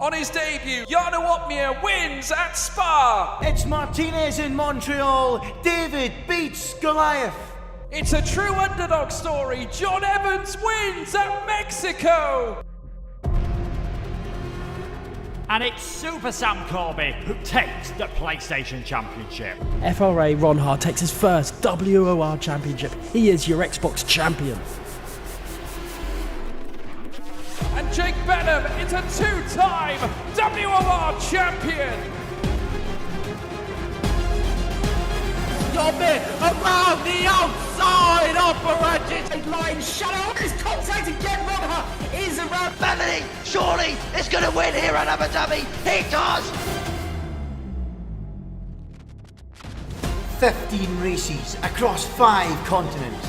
On his debut, Jarno Uppbeat wins at Spa. It's Martinez in Montreal. David beats Goliath. It's a true underdog story. John Evans wins at Mexico. And it's Super Sam Corby who takes the PlayStation Championship. FRA Ron Hart takes his first WOR Championship. He is your Xbox champion. And Jake Benham is a two-time WOR champion. Stop it! Around the outside operation! Line shadow is contact again. Ron Hart is around. Beverly, surely is going to win here at Abu Dhabi. He does! 15 races across 5 continents.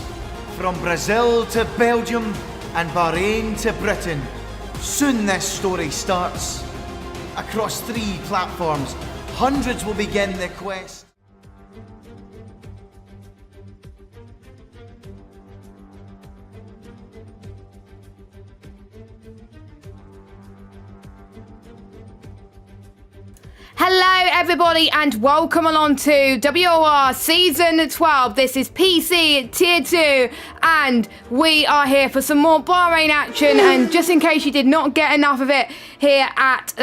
From Brazil to Belgium and Bahrain to Britain. Soon this story starts. Across 3 platforms, hundreds will begin the quest. Hello everybody and welcome along to WOR Season 12. This is PC Tier 2 and we are here for some more Bahrain action, and just in case you did not get enough of it here at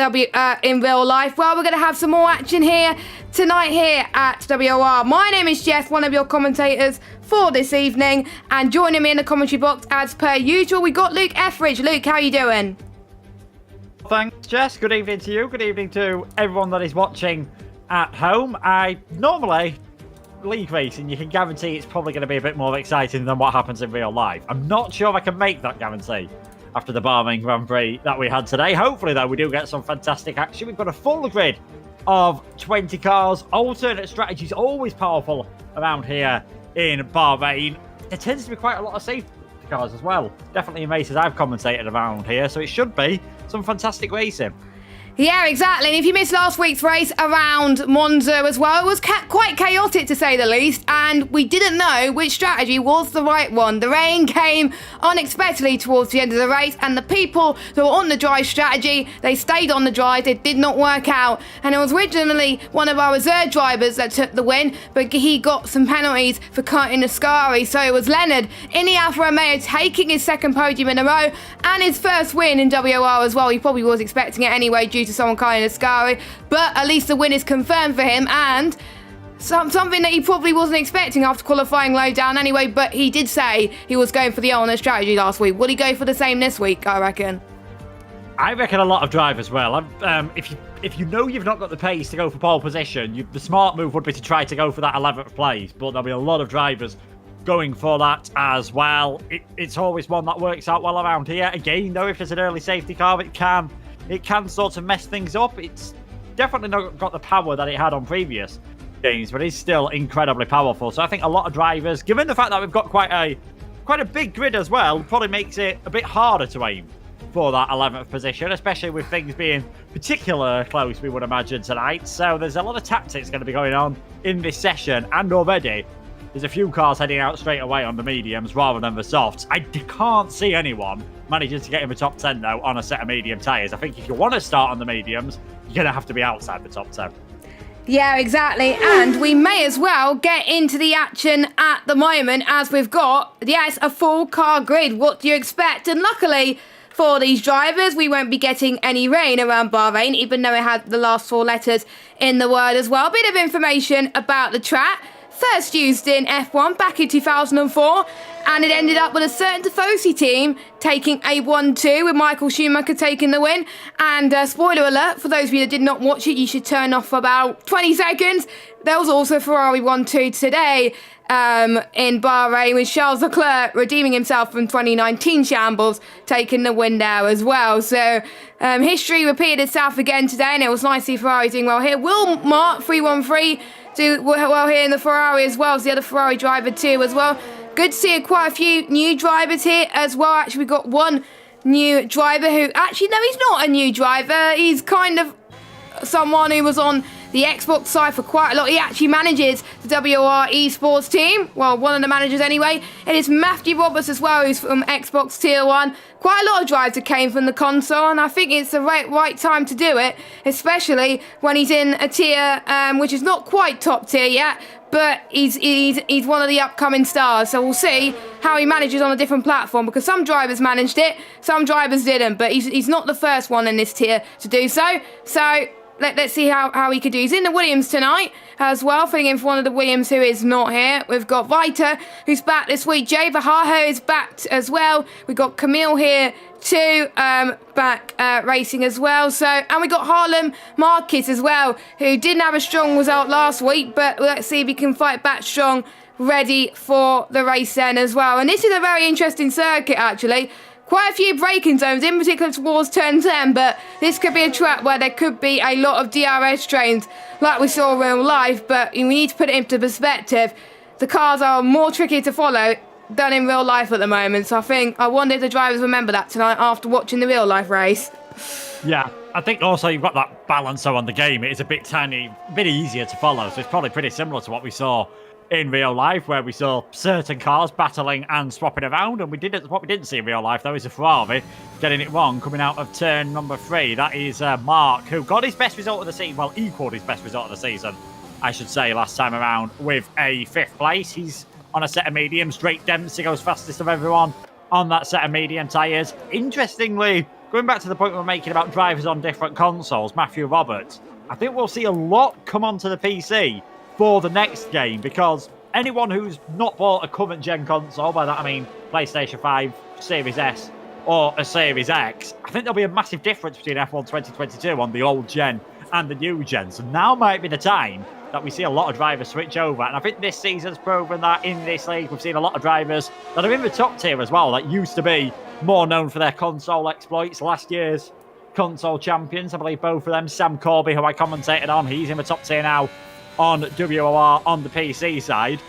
in real life, well, we're going to have some more action here tonight here at WOR. My name is Jess, one of your commentators for this evening, and joining me in the commentary box as per usual we got Luke Etheridge. Luke, how are you doing? Thanks, Jess. Good evening to you. Good evening to everyone that is watching at home. Normally, league racing, you can guarantee it's probably going to be a bit more exciting than what happens in real life. I'm not sure if I can make that guarantee after the Bahrain Grand Prix that we had today. Hopefully, though, we do get some fantastic action. We've got a full grid of 20 cars. Alternate strategies always powerful around here in Bahrain. There tends to be quite a lot of safety cars as well. Definitely in races I've commentated around here, so it should be some fantastic racing. Yeah, exactly. And if you missed last week's race around Monza as well, it was quite chaotic to say the least, and we didn't know which strategy was the right one. The rain came unexpectedly towards the end of the race, and the people who were on the dry strategy, they stayed on the dry. It did not work out, and it was originally one of our reserve drivers that took the win, but he got some penalties for cutting Ascari. So it was Leonard in the Alfa Romeo taking his second podium in a row and his first win in WOR as well. He probably was expecting it anyway due to someone cutting Ascari, but at least the win is confirmed for him, and something that he probably wasn't expecting after qualifying low down anyway. But he did say he was going for the alternate strategy last week. Will he go for the same this week, I reckon? I reckon a lot of drivers will. If you know you've not got the pace to go for pole position, the smart move would be to try to go for that 11th place, but there'll be a lot of drivers going for that as well. It's always one that works out well around here. Again, though, if there's an early safety car, it can sort of mess things up. It's definitely not got the power that it had on previous games, but it's still incredibly powerful. So I think a lot of drivers, given the fact that we've got quite a big grid as well, probably makes it a bit harder to aim for that 11th position, especially with things being particularly close, we would imagine, tonight. So there's a lot of tactics going to be going on in this session, and already there's a few cars heading out straight away on the mediums rather than the softs. I can't see anyone managing to get in the top 10, though, on a set of medium tyres. I think if you want to start on the mediums, you're going to have to be outside the top 10. Yeah, exactly. And we may as well get into the action at the moment, as we've got, yes, a full car grid. What do you expect? And luckily for these drivers, we won't be getting any rain around Bahrain, even though it had the last 4 letters in the word as well. A bit of information about the track. First used in F1 back in 2004, and it ended up with a certain Tifosi team taking a 1-2 with Michael Schumacher taking the win. And spoiler alert, for those of you that did not watch it, you should turn off for about 20 seconds. There was also Ferrari 1-2 today in Bahrain, with Charles Leclerc redeeming himself from 2019 shambles, taking the win there as well. So history repeated itself again today, and it was nice to see Ferrari doing well here. Will Mart 313 do well here in the Ferrari as well as the other Ferrari driver too as well. Good to see quite a few new drivers here as well. Actually, we've got one new driver who, actually, no, he's not a new driver. He's kind of someone who was on the the Xbox side for quite a lot. He actually manages the WOR esports team. Well, one of the managers anyway. It is Matthew Roberts as well, who's from Xbox Tier 1. Quite a lot of drives that came from the console, and I think it's the right time to do it, especially when he's in a tier which is not quite top tier yet, but he's one of the upcoming stars. So we'll see how he manages on a different platform, because some drivers managed it, some drivers didn't, but he's not the first one in this tier to do so. So let's see how he could do. He's in the Williams tonight as well, filling in for one of the Williams who is not here. We've got Vita, who's back this week. Jay Vahaho is back as well. We've got Camille here too, back racing as well. And we got Harlem Marquez as well, who didn't have a strong result last week, but let's see if he can fight back strong, ready for the race then as well. And this is a very interesting circuit, actually. Quite a few braking zones, in particular towards turn 10, but this could be a track where there could be a lot of DRS trains like we saw in real life, but we need to put it into perspective. The cars are more tricky to follow than in real life at the moment, so I wonder if the drivers remember that tonight after watching the real life race. Yeah, I think also you've got that balance on the game. It is a bit easier to follow, so it's probably pretty similar to what we saw in real life, where we saw certain cars battling and swapping around, and what we didn't see in real life though is a Ferrari getting it wrong coming out of turn number 3. That is Mark, who got his best result of the season, well, equalled his best result of the season, I should say, last time around with a 5th place. He's on a set of mediums. Drake Dempsey goes fastest of everyone on that set of medium tyres. Interestingly, going back to the point we were making about drivers on different consoles, Matthew Roberts, I think we'll see a lot come onto the PC for the next game, because anyone who's not bought a current gen console, by that I mean PlayStation 5, Series S or a Series X, I think there'll be a massive difference between F1 2022 on the old gen and the new gen. So now might be the time that we see a lot of drivers switch over, and I think this season's proven that in this league. We've seen a lot of drivers that are in the top tier as well, that used to be more known for their console exploits. Last year's console champions, I believe both of them, Sam Corby, who I commentated on, he's in the top tier now on WOR on the PC side.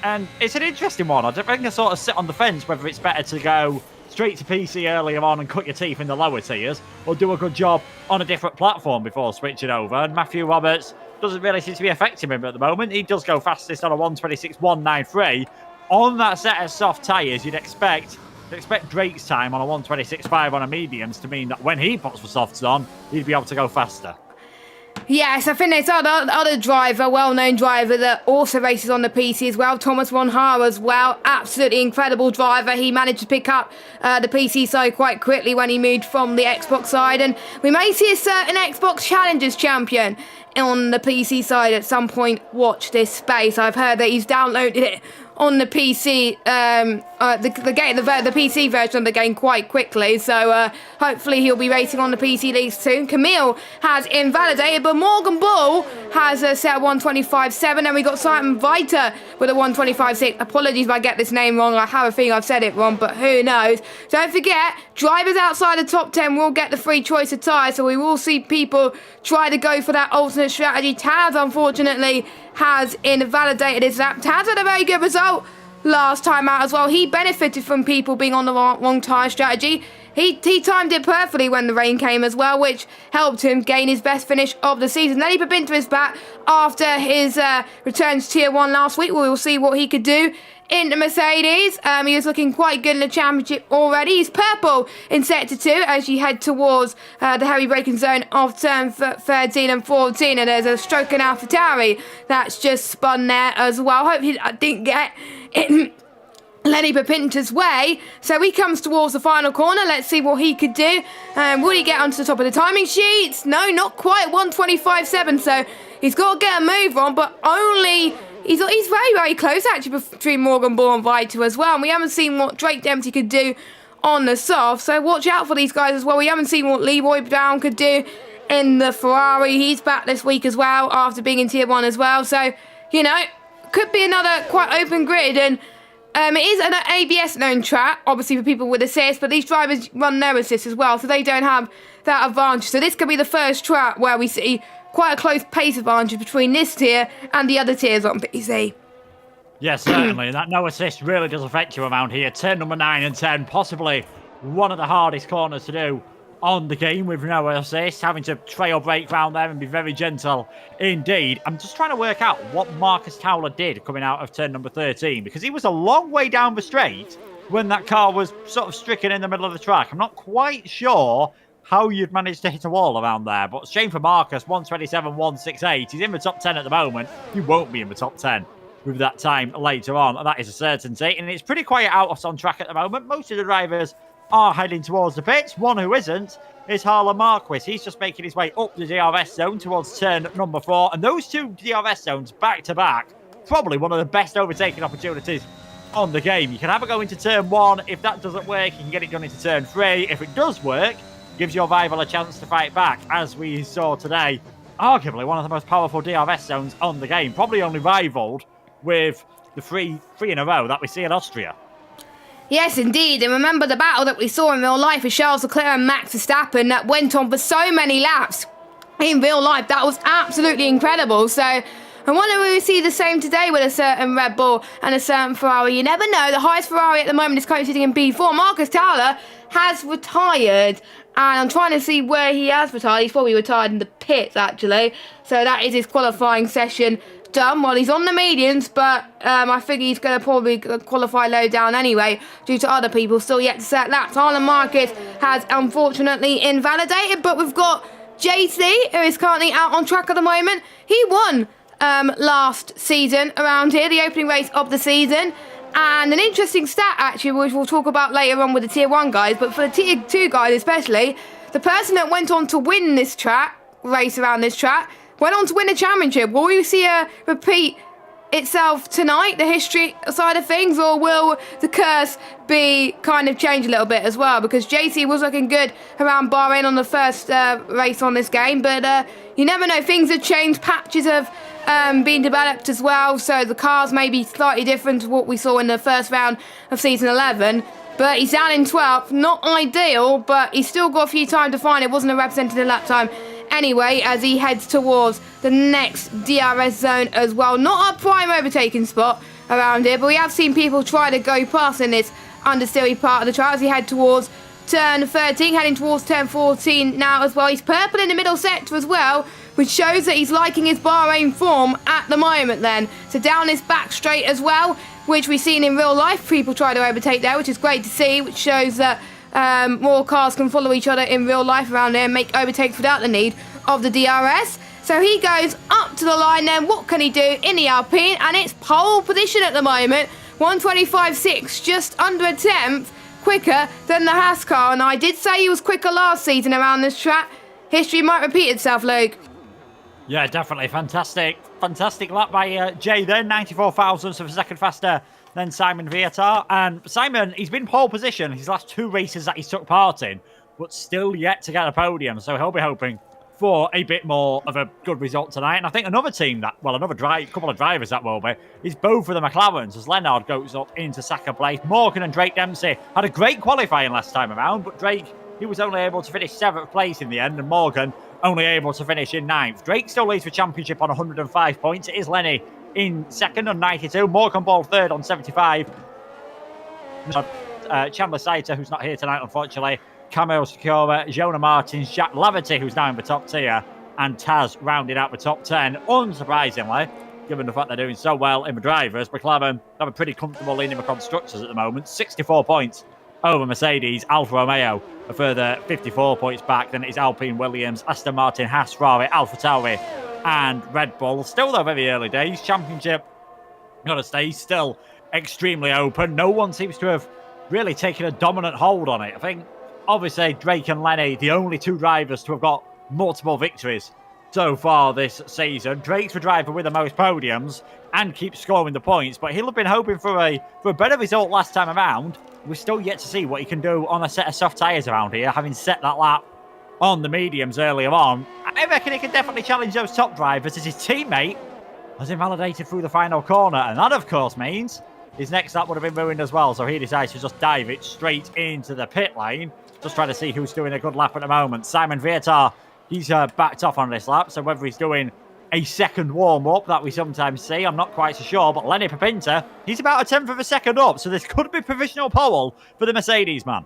And it's an interesting one. I think I sort of sit on the fence whether it's better to go straight to PC earlier on and cut your teeth in the lower tiers, or do a good job on a different platform before switching over. And Matthew Roberts doesn't really seem to be affecting him at the moment. He does go fastest on a 126.193. On that set of soft tyres, you'd expect Drake's time on a 126.5 on a mediums to mean that when he puts the softs on, he'd be able to go faster. Yes, I think there's other driver, well-known driver that also races on the PC as well, Thomas Von Haar as well. Absolutely incredible driver. He managed to pick up the PC side quite quickly when he moved from the Xbox side, and we may see a certain Xbox Challengers champion on the PC side at some point. Watch this space. I've heard that he's downloaded it on the PC, the PC version of the game quite quickly, so hopefully he'll be racing on the PC league soon. Camille has invalidated, but Morgan Bull has a set of 125.7, and we got Simon Vita with a 125.6. Apologies if I get this name wrong. I have a feeling I've said it wrong, but who knows. Don't forget, drivers outside the top 10 will get the free choice of tyres, so we will see people try to go for that alternate strategy. Taz, unfortunately, has invalidated his lap. Taz had a very good result last time out as well. He benefited from people being on the wrong tyre strategy. He timed it perfectly when the rain came as well, which helped him gain his best finish of the season. Nelly Papinto is back after his return to Tier 1 last week. We will see what he could do in the Mercedes. He was looking quite good in the championship already. He's purple in Sector 2 as you head towards the heavy braking zone of turn 13 and 14. And there's a stroke in AlphaTauri that's just spun there as well. Hopefully I didn't get in Lenny Papinto's way. So he comes towards the final corner. Let's see what he could do. Will he get onto the top of the timing sheets? No, not quite. 125.7. So he's got to get a move on, but only... He's very, very close, actually, between Morgan Bull and Vito as well. And we haven't seen what Drake Dempsey could do on the soft. So watch out for these guys as well. We haven't seen what Leroy Brown could do in the Ferrari. He's back this week as well after being in Tier 1 as well. So, you know, could be another quite open grid. And it is an ABS-known track, obviously, for people with assists. But these drivers run no assists as well, so they don't have that advantage. So this could be the first track where we see quite a close pace advantage between this tier and the other tiers on PC. Yes, certainly. That no assist really does affect you around here. Turn number 9 and 10, possibly one of the hardest corners to do on the game with no assist, having to trail break round there and be very gentle indeed. I'm just trying to work out what Marcus Towler did coming out of turn number 13, because he was a long way down the straight when that car was sort of stricken in the middle of the track. I'm not quite sure how you'd managed to hit a wall around there, but shame for Marcus, 127.168. He's in the top 10 at the moment. He won't be in the top 10 with that time later on, and that is a certainty. And it's pretty quiet out on track at the moment. Most of the drivers are heading towards the pits. One who isn't is Harlan Marquis. He's just making his way up the DRS zone towards turn number 4. And those two DRS zones back to back, probably one of the best overtaking opportunities on the game. You can have a go into turn 1. If that doesn't work, you can get it done into turn 3. If it does work, gives your rival a chance to fight back, as we saw today. Arguably one of the most powerful DRS zones on the game, probably only rivaled with the three in a row that we see in Austria. Yes, indeed. And remember the battle that we saw in real life with Charles Leclerc and Max Verstappen that went on for so many laps in real life. That was absolutely incredible. So I wonder if we see the same today with a certain Red Bull and a certain Ferrari. You never know. The highest Ferrari at the moment is currently sitting in P4. Marcus Towler has retired. And I'm trying to see where he has retired. He's probably retired in the pits, actually. So that is his qualifying session done. Well, he's on the mediums, but I think he's going to probably qualify low down anyway due to other people still yet to set laps. Harlan Marquis has unfortunately invalidated, but we've got JC, who is currently out on track at the moment. He won last season around here, the opening race of the season. And an interesting stat, actually, which we'll talk about later on with the Tier 1 guys, but for the Tier 2 guys especially, the person that went on to win this race around this track, went on to win a championship. Will we see a repeat itself tonight, the history side of things, or will the curse be kind of changed a little bit as well? Because JC was looking good around Bahrain on the first race on this game, but you never know, things have changed, patches have been developed as well, so the cars may be slightly different to what we saw in the first round of season 11. But he's down in 12th, not ideal, but he's still got a few time to find. It wasn't a representative lap time anyway, as he heads towards the next DRS zone as well. Not a prime overtaking spot around here, but we have seen people try to go past in this understeery part of the track as he head towards turn 13, heading towards turn 14 now as well. He's purple in the middle sector as well, which shows that he's liking his Bahrain form at the moment then. So down this back straight as well, which we've seen in real life, people try to overtake there, which is great to see, which shows that more cars can follow each other in real life around there and make overtakes without the need of the DRS. So he goes up to the line then. What can he do in the Alpine? And it's pole position at the moment. 125.6, just under a tenth quicker than the Haas car. And I did say he was quicker last season around this track. History might repeat itself, Luke. Yeah, definitely. Fantastic lap by Jay there. 94 thousandths of a second faster than Simon Vietar. And Simon, he's been pole position his last 2 races that he's took part in, but still yet to get a podium. So he'll be hoping for a bit more of a good result tonight. And I think another team that, well, couple of drivers that will be, is both of the McLarens, as Leonard goes up into second place. Morgan and Drake Dempsey had a great qualifying last time around, but Drake, he was only able to finish 7th place in the end, and Morgan only able to finish in 9th. Drake still leads the championship on 105 points. It is Lenny in second on 92. Morgan Ball third on 75. Chandler Saiter, who's not here tonight, unfortunately. Camille Secura, Jonah Martins, Jack Laverty, who's now in the top tier, and Taz rounded out the top 10. Unsurprisingly, given the fact they're doing so well in the drivers, McLaren have a pretty comfortable lead in the constructors at the moment. 64 points over Mercedes. Alfa Romeo a further 54 points back. Then it is Alpine, Williams, Aston Martin, Haas, Ferrari, AlphaTauri, and Red Bull. Still, though, very early days. Championship, gotta say, still extremely open. No one seems to have really taken a dominant hold on it. I think, obviously, Drake and Lenny, the only 2 drivers to have got multiple victories so far this season. Drake's the driver with the most podiums and keeps scoring the points, but he'll have been hoping for a better result last time around. We're still yet to see what he can do on a set of soft tyres around here, having set that lap on the mediums earlier on. I reckon he can definitely challenge those top drivers, as his teammate has invalidated through the final corner, and that, of course, means his next lap would have been ruined as well, so he decides to just dive it straight into the pit lane. Just trying to see who's doing a good lap at the moment. Simon Vietar, he's backed off on this lap, so whether he's doing a second warm-up that we sometimes see, I'm not quite so sure, but Lenny Papinta, he's about a tenth of a second up, so this could be provisional pole for the Mercedes man.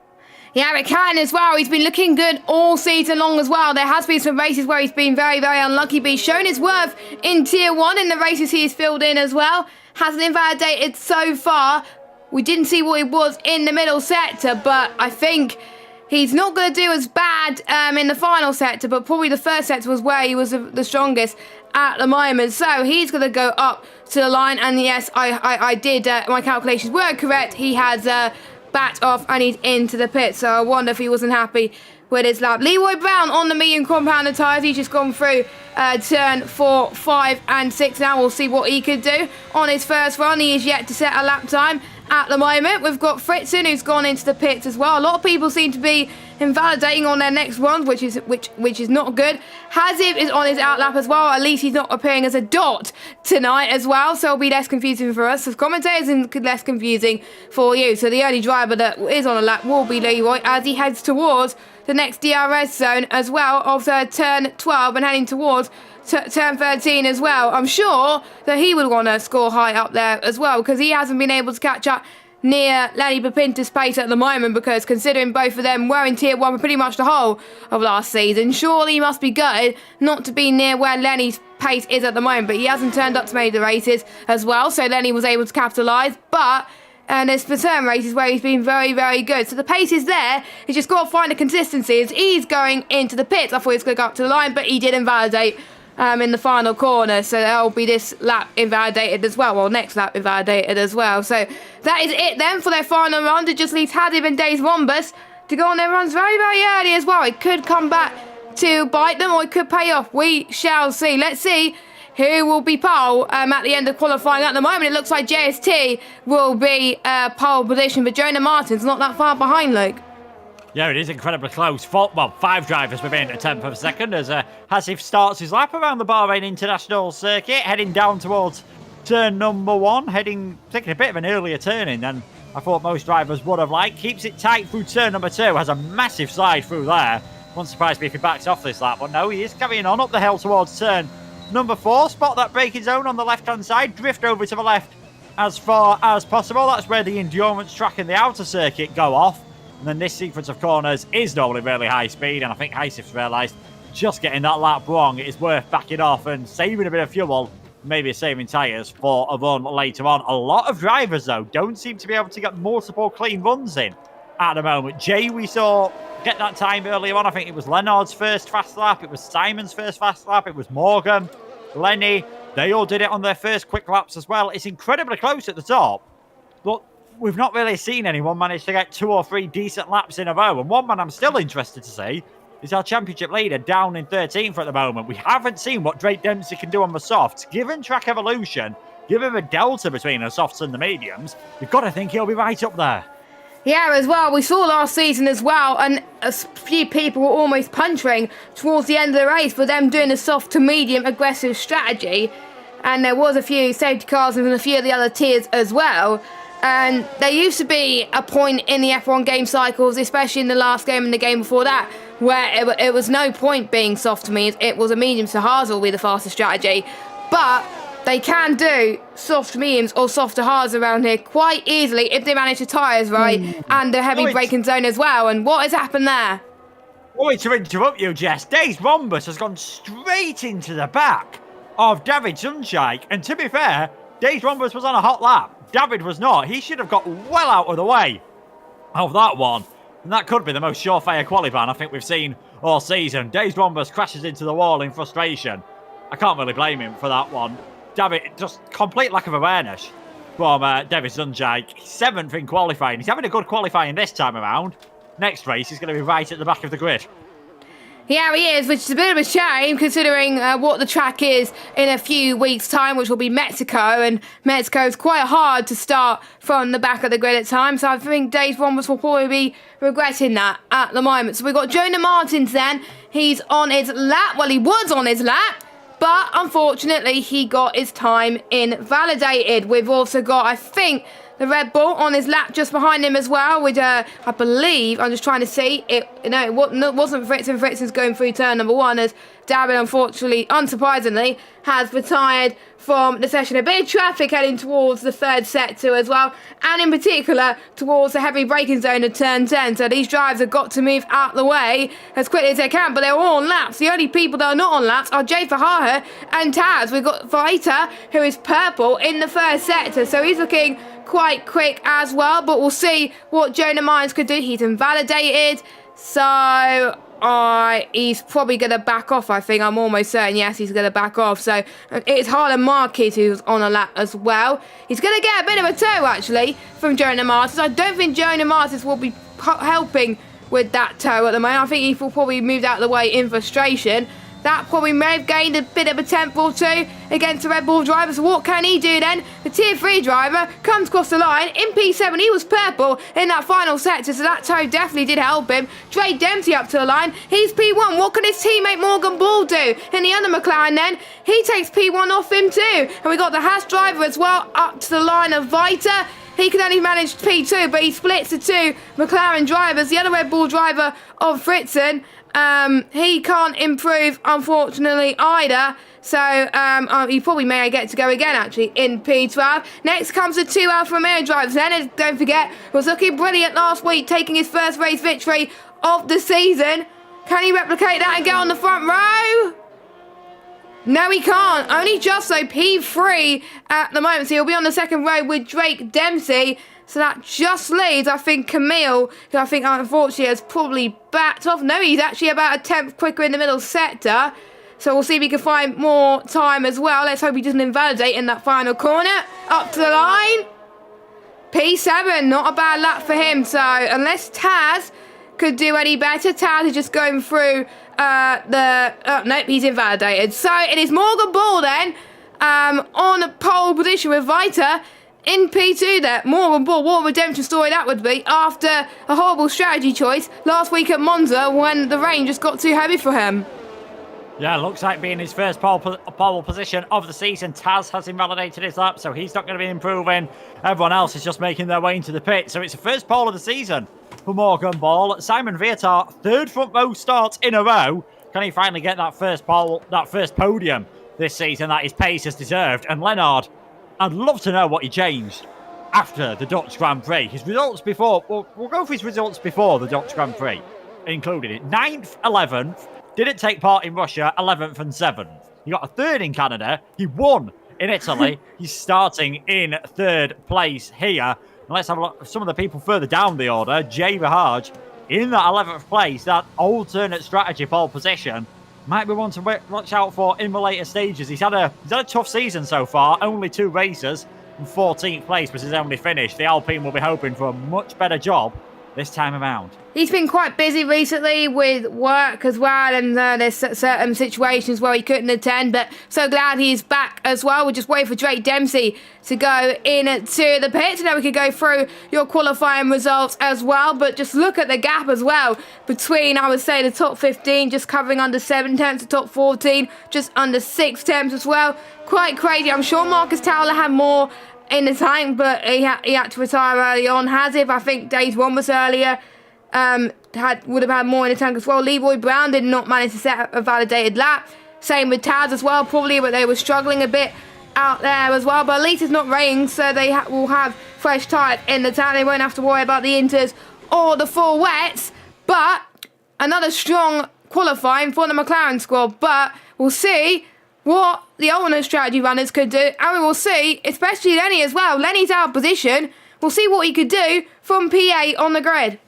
Yeah, it can as well. He's been looking good all season long as well. There has been some races where he's been very, very unlucky, but he's shown his worth in Tier 1 in the races he's filled in as well. Hasn't invalidated so far. We didn't see what he was in the middle sector, but I think he's not going to do as bad in the final sector, but probably the first sector was where he was the strongest at the moment. So he's going to go up to the line, and yes, I did, my calculations were correct. He has backed off and he's into the pit, so I wonder if he wasn't happy with his lap. Leroy Brown on the medium compounder tyres. He's just gone through turn 4, 5 and 6 now. We'll see what he could do on his first run. He is yet to set a lap time at the moment. We've got Fritzen who's gone into the pits as well. A lot of people seem to be invalidating on their next ones, which is not good. Hazib is on his outlap as well. At least he's not appearing as a dot tonight as well, so it'll be less confusing for us as commentators and less confusing for you. So the only driver that is on a lap will be Leroy as he heads towards the next DRS zone as well of turn 12 and heading towards turn 13 as well. I'm sure that he would want to score high up there as well because he hasn't been able to catch up near Lenny Bapinta's pace at the moment, because considering both of them were in Tier 1 for pretty much the whole of last season, surely he must be gutted not to be near where Lenny's pace is at the moment. But he hasn't turned up to many of the races as well, so Lenny was able to capitalise. But there's been certain races where he's been very, very good. So the pace is there. He's just got to find the consistency as he's going into the pits. I thought he was going to go up to the line, but he did invalidate in the final corner, so that'll be this lap invalidated as well, next lap invalidated as well. So that is it then for their final round. It just leaves Hadib and Days Wombus to go on their runs very, very early as well. It could come back to bite them or it could pay off. We shall see. Let's see who will be pole at the end of qualifying. At the moment, it looks like JST will be pole position, but Jonah Martin's not that far behind, Luke. Yeah, it is incredibly close. 5 drivers within a tenth of a second as Hasif starts his lap around the Bahrain International Circuit, heading down towards turn number 1, taking a bit of an earlier turning than I thought most drivers would have liked. Keeps it tight through turn number 2, has a massive slide through there. Wouldn't surprise me if he backs off this lap, but no, he is carrying on up the hill towards turn number 4. Spot that braking zone on the left-hand side, drift over to the left as far as possible. That's where the endurance track and the outer circuit go off. And then this sequence of corners is normally really high speed, and I think Hasif's realised just getting that lap wrong, it is worth backing off and saving a bit of fuel, maybe saving tyres for a run later on. A lot of drivers, though, don't seem to be able to get multiple clean runs in at the moment. Jay, we saw get that time earlier on. I think it was Leonard's first fast lap, it was Simon's first fast lap, it was Morgan, Lenny. They all did it on their first quick laps as well. It's incredibly close at the top, but we've not really seen anyone manage to get 2 or 3 decent laps in a row. And one man I'm still interested to see is our championship leader down in 13th at the moment. We haven't seen what Drake Dempsey can do on the softs. Given track evolution, given the delta between the softs and the mediums, you've got to think he'll be right up there. Yeah, as well, we saw last season as well, and a few people were almost puncturing towards the end of the race for them doing a soft to medium aggressive strategy. And there was a few safety cars and a few of the other tiers as well. And there used to be a point in the F1 game cycles, especially in the last game and the game before that, where it was no point being soft to mediums. It was a medium to hards will be the fastest strategy. But they can do soft to mediums or soft to hards around here quite easily if they manage the tyres right and the heavy braking zone as well. And what has happened there? Sorry to interrupt you, Jess. Days Bombus has gone straight into the back of David Sunshine. And to be fair, Days Bombus was on a hot lap. David was not. He should have got well out of the way of that one. And that could be the most surefire qualifying I think we've seen all season. Days Bombus crashes into the wall in frustration. I can't really blame him for that one. David, just complete lack of awareness from David Sunshine. 7th in qualifying. He's having a good qualifying this time around. Next race, he's going to be right at the back of the grid. Yeah, he is, which is a bit of a shame considering what the track is in a few weeks' time, which will be Mexico. And Mexico is quite hard to start from the back of the grid at times. So I think Days Bombus will probably be regretting that at the moment. So we've got Jonah Martins then. He's on his lap. Well, he was on his lap. But unfortunately, he got his time invalidated. We've also got, I think, the Red Bull on his lap just behind him as well, which I believe, I'm just trying to see, it wasn't Fritzen. Fritzen's going through turn number 1 as Dabin, unfortunately, unsurprisingly, has retired from the session. A bit of traffic heading towards the third sector as well, and in particular towards the heavy braking zone of turn 10. So these drivers have got to move out the way as quickly as they can, but they're all on laps. The only people that are not on laps are Jay Fahaha and Taz. We've got Vita, who is purple in the first sector, so he's looking quite quick as well, but we'll see what Jonah Mines could do. He's invalidated, so he's probably going to back off, I think. I'm almost certain, yes, he's going to back off. So it's Harlan Marquez who's on a lap as well. He's going to get a bit of a tow, actually, from Jonah Martins. I don't think Jonah Martins will be helping with that tow at the moment. I think he will probably move out of the way in frustration. That probably may have gained a bit of a tenth or two against the Red Bull driver. So what can he do then? The Tier 3 driver comes across the line. In P7, he was purple in that final sector, so that tow definitely did help him. Dre Dempsey up to the line. He's P1. What can his teammate Morgan Ball do? In the other McLaren then, he takes P1 off him too. And we got the Haas driver as well up to the line of Vita. He can only manage P2, but he splits the two McLaren drivers. The other Red Bull driver of Fritzen, he can't improve, unfortunately, either. So he probably may get to go again, actually, in P12. Next comes the two Alfa Romeo drivers. Leonard, don't forget, was looking brilliant last week, taking his first race victory of the season. Can he replicate that and get on the front row? No, he can't. Only just so P3 at the moment. So he'll be on the second row with Drake Dempsey. So that just leaves, I think, Camille, who I think, unfortunately, has probably backed off. No, he's actually about a tenth quicker in the middle sector. So we'll see if he can find more time as well. Let's hope he doesn't invalidate in that final corner. Up to the line. P7, not a bad lap for him. So unless Taz could do any better, Taz is just going through nope, he's invalidated. So it is Morgan Ball then on a pole position with Vita. In P2 there, Morgan Ball, what a redemption story that would be after a horrible strategy choice last week at Monza when the rain just got too heavy for him. Yeah, looks like being his first pole position of the season. Taz has invalidated his lap, so he's not going to be improving. Everyone else is just making their way into the pit. So it's the first pole of the season for Morgan Ball. Simon Vietar, third front row start in a row. Can he finally get that first pole, that first podium this season that his pace has deserved? And Lennard, I'd love to know what he changed after the Dutch Grand Prix. His results before, we'll go for his results before the Dutch Grand Prix, included it. 9th, 11th, didn't take part in Russia, 11th and 7th. He got a third in Canada. He won in Italy. He's starting in third place here. And let's have a look at some of the people further down the order. Jay Bahaj in that 11th place, that alternate strategy pole position. Might be one to watch out for in the later stages. He's had a tough season so far. Only 2 races and 14th place was his only finish. The Alpine will be hoping for a much better job this time around. He's been quite busy recently with work as well, and there's certain situations where he couldn't attend, but so glad he's back as well. We're just waiting for Drake Dempsey to go into the pits. Now we can go through your qualifying results as well, but just look at the gap as well between, I would say, the top 15, just covering under 7 tenths, the top 14, just under 6 tenths as well. Quite crazy. I'm sure Marcus Towler had more in the tank, but he had to retire early on. Hazif, I think days 1 was earlier, would have had more in the tank as well. Leroy Brown did not manage to set a validated lap. Same with Taz as well, probably, but they were struggling a bit out there as well. But at least it's not raining, so they will have fresh tyres in the tank. They won't have to worry about the inters or the full wets. But another strong qualifying for the McLaren squad. But we'll see what the alternate strategy runners could do, and we will see, especially Lenny as well. Lenny's out of position. We'll see what he could do from P8 on the grid.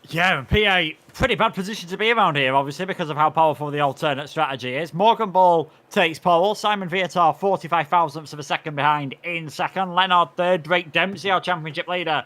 Yeah, P8, pretty bad position to be around here, obviously, because of how powerful the alternate strategy is. Morgan Ball takes pole. Simon Vietar, 45 thousandths of a second behind in second. Lennard third. Drake Dempsey, our championship leader,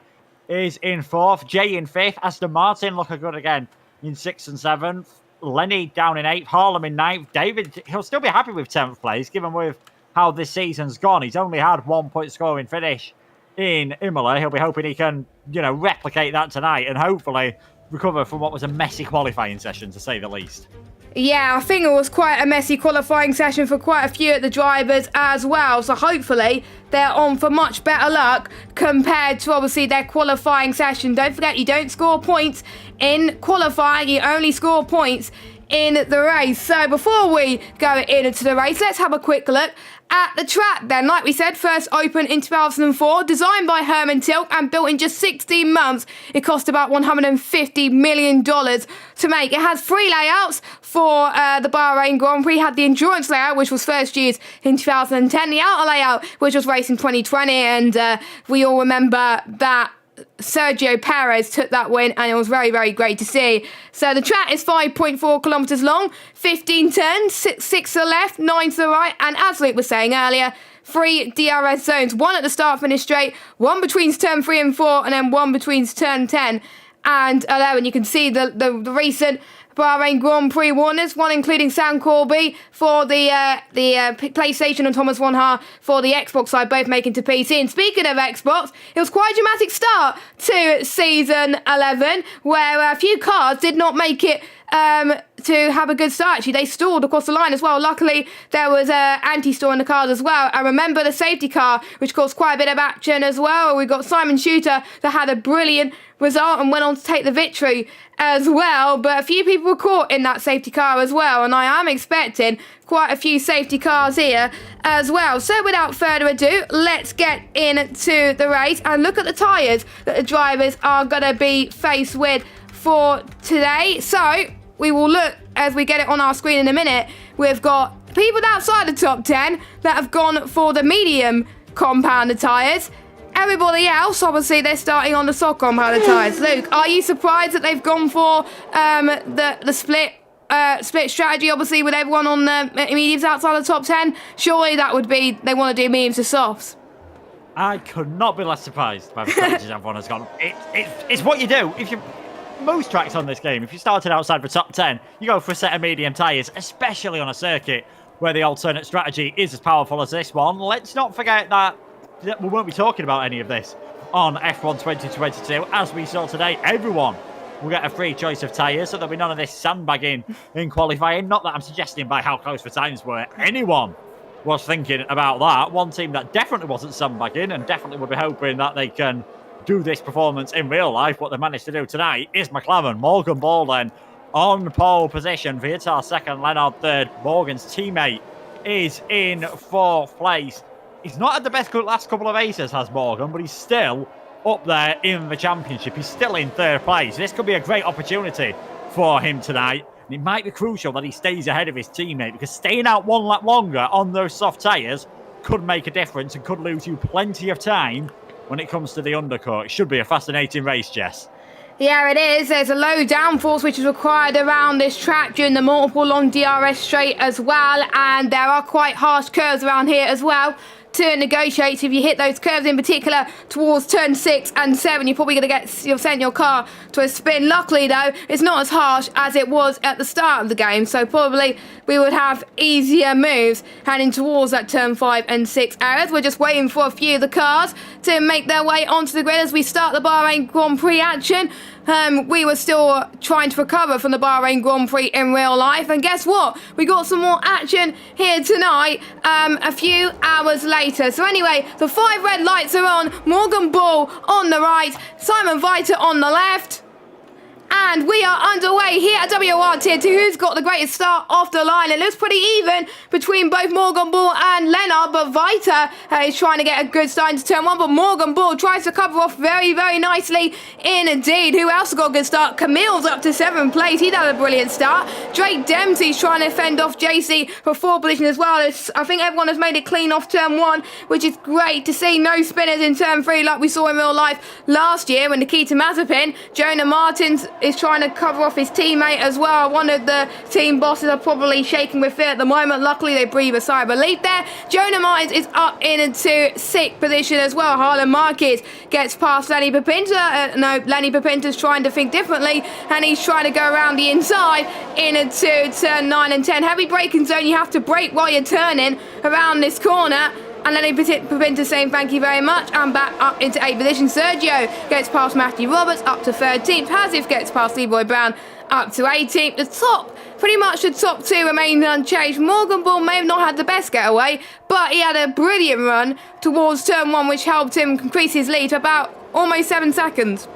is in fourth. Jay in fifth. Aston Martin looking good again in 6th and 7th. Lenny down in 8th, Harlem in 9th. David, he'll still be happy with 10th place, given with how this season's gone. He's only had 1 point scoring finish in Imola. He'll be hoping he can, replicate that tonight and hopefully recover from what was a messy qualifying session, to say the least. Yeah, I think it was quite a messy qualifying session for quite a few of the drivers as well. So hopefully they're on for much better luck compared to obviously their qualifying session. Don't forget, you don't score points in qualifying. You only score points in the race. So before we go into the race, let's have a quick look at the track then. Like we said, first opened in 2004, designed by Herman Tilke and built in just 16 months. It cost about $150 million to make. It has 3 layouts for the Bahrain Grand Prix. It had the endurance layout, which was first used in 2010, the outer layout, which was raced in 2020, and we all remember that Sergio Perez took that win, and it was very, very great to see. So the track is 5.4 kilometres long, 15 turns, 6 to the left, 9 to the right, and as Luke was saying earlier, 3 DRS zones, 1 at the start finish straight, 1 between turn 3 and 4, and then 1 between turn 10 and 11. You can see the recent Bahrain Grand Prix winners, one including Sam Corby for the PlayStation and Thomas Wanha for the Xbox side, both making to PC. And speaking of Xbox, it was quite a dramatic start to Season 11, where a few cars did not make it to have a good start. Actually, they stalled across the line as well. Luckily, there was anti-stall in the cars as well. I remember the safety car, which caused quite a bit of action as well. We got Simon Shooter that had a brilliant result and went on to take the victory as well. But a few people were caught in that safety car as well, and I am expecting quite a few safety cars here as well. So without further ado, let's get into the race and look at the tyres that the drivers are going to be faced with for today. So we will look, as we get it on our screen in a minute, we've got people outside the top 10 that have gone for the medium compounded tyres. Everybody else, obviously, they're starting on the soft compounded tyres. Luke, are you surprised that they've gone for the split strategy, obviously, with everyone on the mediums outside the top 10? Surely that would be, they want to do mediums to softs. I could not be less surprised by the strategies everyone has gone. It's what you do. If you most tracks on this game, if you started outside the top 10, you go for a set of medium tyres, especially on a circuit where the alternate strategy is as powerful as this one. Let's not forget that we won't be talking about any of this on F1 2022. As we saw today, everyone will get a free choice of tyres, so there'll be none of this sandbagging in qualifying. Not that I'm suggesting by how close the times were anyone was thinking about that. One team that definitely wasn't sandbagging and definitely would be hoping that they can do this performance in real life. What they managed to do tonight is McLaren. Morgan Ball then on pole position. Vietar second, Leonard third. Morgan's teammate is in 4th place. He's not had the best last couple of races, has Morgan, but he's still up there in the championship. He's still in 3rd place. This could be a great opportunity for him tonight. And it might be crucial that he stays ahead of his teammate, because staying out 1 lap longer on those soft tyres could make a difference and could lose you plenty of time when it comes to the undercut. It should be a fascinating race, Jess. Yeah, it is. There's a low downforce which is required around this track during the multiple long DRS straight as well, and there are quite harsh curves around here as well to negotiate. If you hit those curves in particular towards turn 6 and 7, you're probably going to send your car to a spin. Luckily though, it's not as harsh as it was at the start of the game, so probably we would have easier moves heading towards that turn 5 and 6 areas. We're just waiting for a few of the cars to make their way onto the grid as we start the Bahrain Grand Prix action. We were still trying to recover from the Bahrain Grand Prix in real life, and guess what? We got some more action here tonight a few hours later. So anyway, the 5 red lights are on. Morgan Ball on the right, Simon Viter on the left. And we are underway here at WOR Tier 2. Who's got the greatest start off the line? It looks pretty even between both Morgan Ball and Leonard, but Viter is trying to get a good start into turn 1, but Morgan Ball tries to cover off very, very nicely indeed. Who else got a good start? Camille's up to 7th place. He'd had a brilliant start. Drake Dempsey's trying to fend off JC for 4th position as well. I think everyone has made it clean off turn 1, which is great to see. No spinners in turn 3 like we saw in real life last year when Nikita Mazepin. Jonah Martins is trying to cover off his teammate as well. One of the team bosses are probably shaking with fear at the moment. Luckily, they breathe a sigh of relief there. Jonah Martins is up into 6th position as well. Harlan Marquez gets past Lenny Papinta. No, Lenny Papinta's trying to think differently, and he's trying to go around the inside into turn 9 and 10. Heavy braking zone. You have to brake while you're turning around this corner. And Lenny Papinta saying thank you very much. And back up into 8th position. Sergio gets past Matthew Roberts up to 13th. Hazif gets past Leroy Brown up to 18th. Pretty much the top 2 remain unchanged. Morgan Ball may have not had the best getaway, but he had a brilliant run towards turn 1, which helped him increase his lead to about almost 7 seconds.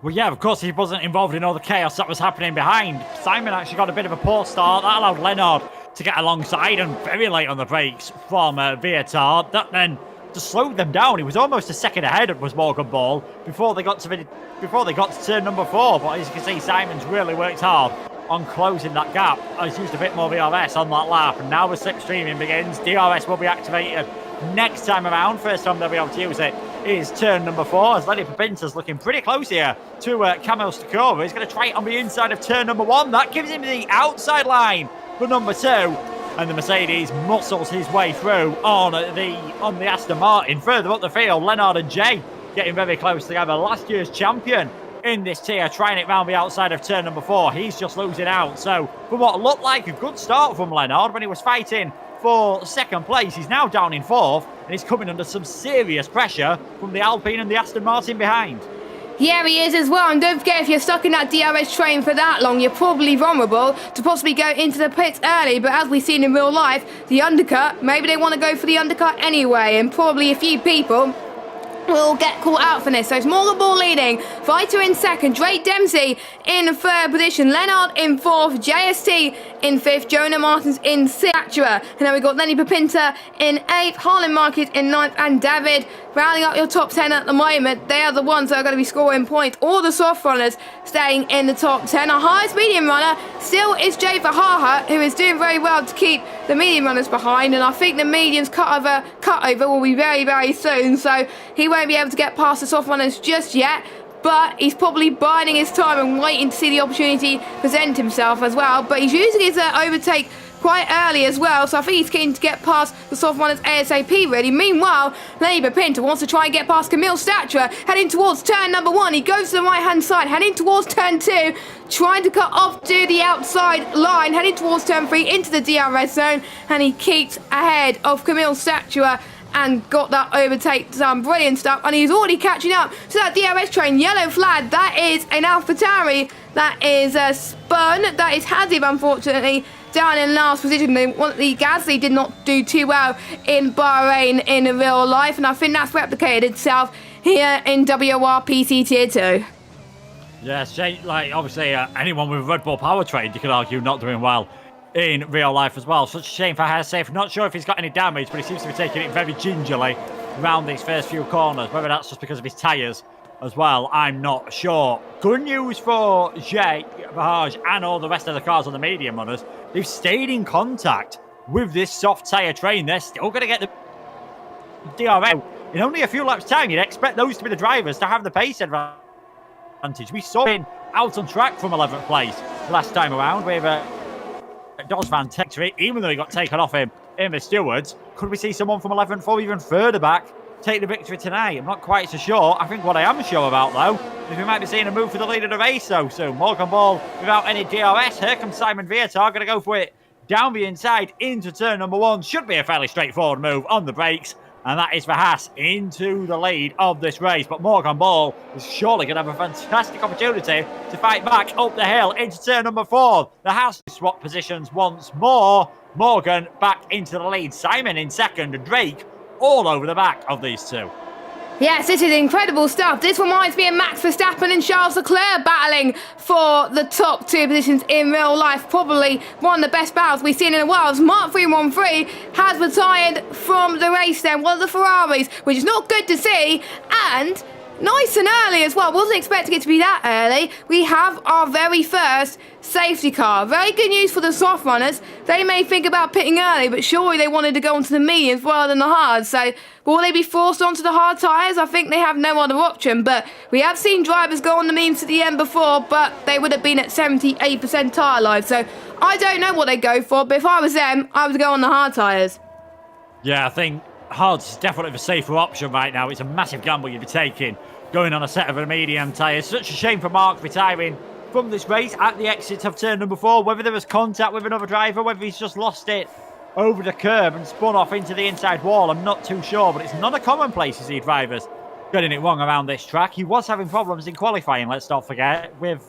Well, yeah, of course, he wasn't involved in all the chaos that was happening behind. Simon actually got a bit of a poor start. That allowed Leonard to get alongside and very late on the brakes from Viatar. That then just slowed them down. He was almost a second ahead, was Morgan Ball, before they got to turn number 4. But as you can see, Simon's really worked hard on closing that gap. He's used a bit more DRS on that lap, and now the slipstreaming begins. DRS will be activated next time around. First time they'll be able to use it is turn number 4, as Lenny Papinta's looking pretty close here to Kamil Stakova. He's going to try it on the inside of turn number 1. That gives him the outside line for number 2. And the Mercedes muscles his way through on the Aston Martin. Further up the field, Leonard and Jay getting very close together. Last year's champion in this tier, trying it round the outside of turn number 4. He's just losing out. So, from what looked like a good start from Leonard when he was fighting for second place, he's now down in 4th, and he's coming under some serious pressure from the Alpine and the Aston Martin behind. Yeah, he is as well. And don't forget, if you're stuck in that DRS train for that long, you're probably vulnerable to possibly go into the pits early. But as we've seen in real life, the undercut, maybe they want to go for the undercut anyway. And probably a few people will get caught out for this. So it's Morgan Ball leading, Viter in second, Drake Dempsey in third position, Leonard in 4th, JST in 5th, Jonah Martins in 6th, Acura. And then we've got Lenny Papinta in 8th, Harlan Marquez in 9th, and David rounding up your top 10 at the moment. They are the ones that are going to be scoring points. All the soft runners staying in the top 10. Our highest medium runner still is Jay Verhaha, who is doing very well to keep the medium runners behind. And I think the medium's cut over will be very, very soon. So he won't be able to get past the soft runners just yet. But he's probably biding his time and waiting to see the opportunity present himself as well. But he's using his overtake quite early as well, so I think he's keen to get past the soft runners ASAP really. Meanwhile, Lenny Papinta wants to try and get past Kamil Statra, heading towards turn number 1. He goes to the right hand side, heading towards turn 2, trying to cut off to the outside line, heading towards turn 3 into the DRS zone, and he keeps ahead of Kamil Statra and got that overtake. Some brilliant stuff, and he's already catching up to that DRS train. Yellow flag, that is an AlphaTauri, that is a Spun, that is Hazib, unfortunately, down in last position. The Gasly did not do too well in Bahrain in real life, and I think that's replicated itself here in WOR PC Tier 2. Yes, like obviously anyone with a Red Bull powertrain, you could argue, not doing well in real life as well. Such a shame for Hasif. Not sure if he's got any damage, but he seems to be taking it very gingerly around these first few corners. Whether that's just because of his tyres as well, I'm not sure. Good news for Jay, Bahaj, and all the rest of the cars on the medium runners. They've stayed in contact with this soft tyre train. They're still going to get the DRS. In only a few laps' time, you'd expect those to be the drivers to have the pace advantage. We saw him out on track from 11th place last time around with Dos Van Texter, even though he got taken off him in the stewards. Could we see someone from 11th or even further back take the victory tonight? I'm not quite so sure. I think what I am sure about, though, is we might be seeing a move for the lead of the race so soon. Morgan Ball without any DRS. Here comes Simon Viatar, going to go for it down the inside into turn number 1. Should be a fairly straightforward move on the brakes. And that is for Haas into the lead of this race. But Morgan Ball is surely going to have a fantastic opportunity to fight back up the hill into turn number 4. The Haas swap positions once more. Morgan back into the lead. Simon in second and Drake all over the back of these two. Yes, this is incredible stuff. This reminds me of Max Verstappen and Charles Leclerc battling for the top 2 positions in real life. Probably one of the best battles we've seen in a while. As Mark 313 has retired from the race then, one of the Ferraris, which is not good to see. And nice and early as well. Wasn't expecting it to be that early. We have our very first safety car. Very good news for the soft runners. They may think about pitting early, but surely they wanted to go onto the mediums rather than the hard. So will they be forced onto the hard tyres? I think they have no other option. But we have seen drivers go on the mediums to the end before, but they would have been at 78% tyre life. So I don't know what they go for, but if I was them, I would go on the hard tyres. Yeah, I think hard's definitely the safer option right now. It's a massive gamble you'd be taking going on a set of a medium tyre. Such a shame for Mark retiring from this race at the exit of turn number 4. Whether there was contact with another driver, whether he's just lost it over the curb and spun off into the inside wall, I'm not too sure. But it's not a commonplace to see drivers getting it wrong around this track. He was having problems in qualifying, let's not forget, with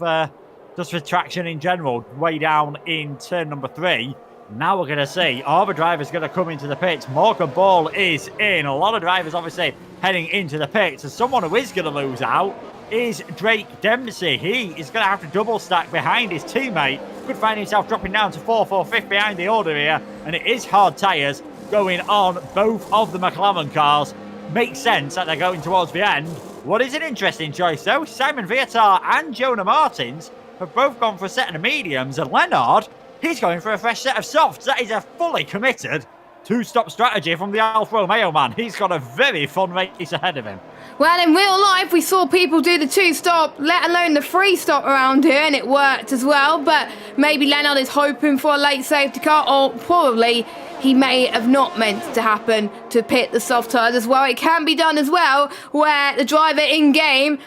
just with traction in general. Way down in turn number 3, Now we're going to see all the drivers going to come into the pits. Morgan Ball is in. A lot of drivers obviously heading into the pits. And someone who is going to lose out is Drake Dempsey. He is going to have to double stack behind his teammate. Could find himself dropping down to 4th or 5th behind the order here. And it is hard tyres going on both of the McLaren cars. Makes sense that they're going towards the end. What is an interesting choice though? Simon Vietar and Jonah Martins have both gone for a set of mediums. And Leonard, he's going for a fresh set of softs. That is a fully committed two-stop strategy from the Alfa Romeo man. He's got a very fun race ahead of him. Well, in real life, we saw people do the two-stop, let alone the three-stop around here, and it worked as well. But maybe Leonard is hoping for a late safety car, or probably he may have not meant to happen to pit the soft tyres as well. It can be done as well, where the driver in-game,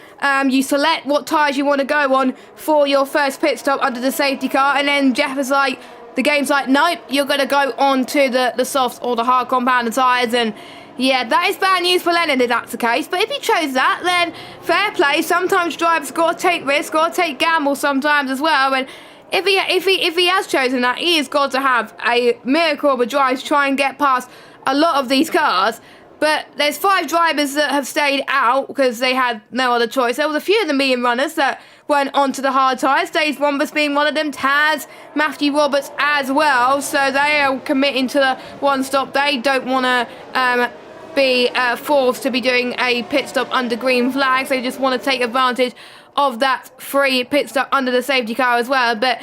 you select what tyres you want to go on for your first pit stop under the safety car, and then Jeff is like, the game's like, nope, you're going to go on to the soft or the hard compounded tyres, and yeah, that is bad news for Leonard if that's the case. But if he chose that, then fair play. Sometimes drivers got to take risks, got to take gambles sometimes as well. And if he has chosen that, he has got to have a miracle of a drive to try and get past a lot of these cars. But there's 5 drivers that have stayed out because they had no other choice. There was a few of the medium runners that went onto the hard tyres. Dave Roberts being one of them. Taz, Matthew Roberts as well. So they are committing to the one stop. They don't want to be forced to be doing a pit stop under green flags. They just want to take advantage of that free pit stop under the safety car as well. But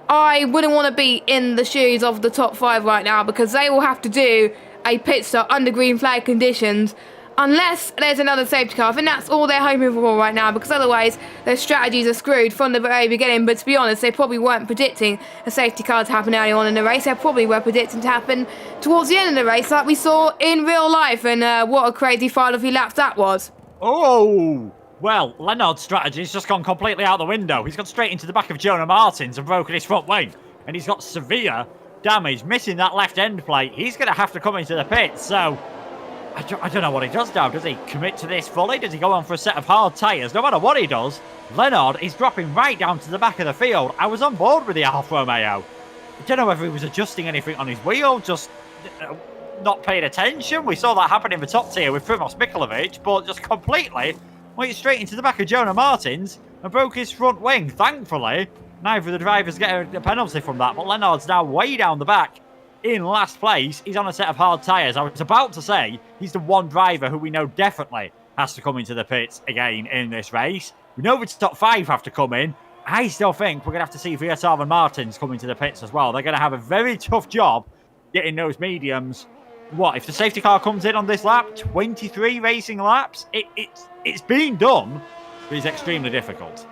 I wouldn't want to be in the shoes of the top 5 right now because they will have to do a pit stop under green flag conditions unless there's another safety car. I think that's all they're hoping for right now, because otherwise their strategies are screwed from the very beginning. But to be honest, they probably weren't predicting a safety car to happen early on in the race. They probably were predicting to happen towards the end of the race, like we saw in real life. And what a crazy final few laps that was. Oh, well, Leonard's strategy's just gone completely out the window. He's gone straight into the back of Jonah Martins and broken his front wing. And he's got severe damage, missing that left end plate. He's going to have to come into the pits. So I don't know what he does now. Does he commit to this fully? Does he go on for a set of hard tyres? No matter what he does, Leonard is dropping right down to the back of the field. I was on board with the Alfa Romeo. I don't know whether he was adjusting anything on his wheel, just not paying attention. We saw that happen in the top tier with Primoz Miklovic, but just completely went straight into the back of Jonah Martins and broke his front wing. Thankfully, neither of the drivers get a penalty from that, but Leonard's now way down the back in last place. He's on a set of hard tyres. I was about to say he's the one driver who we know definitely has to come into the pits again in this race. We know the top 5 have to come in. I still think we're going to have to see Vietar and Martins come into the pits as well. They're going to have a very tough job getting those mediums. What, if the safety car comes in on this lap? 23 racing laps? It's been done, but it's extremely difficult.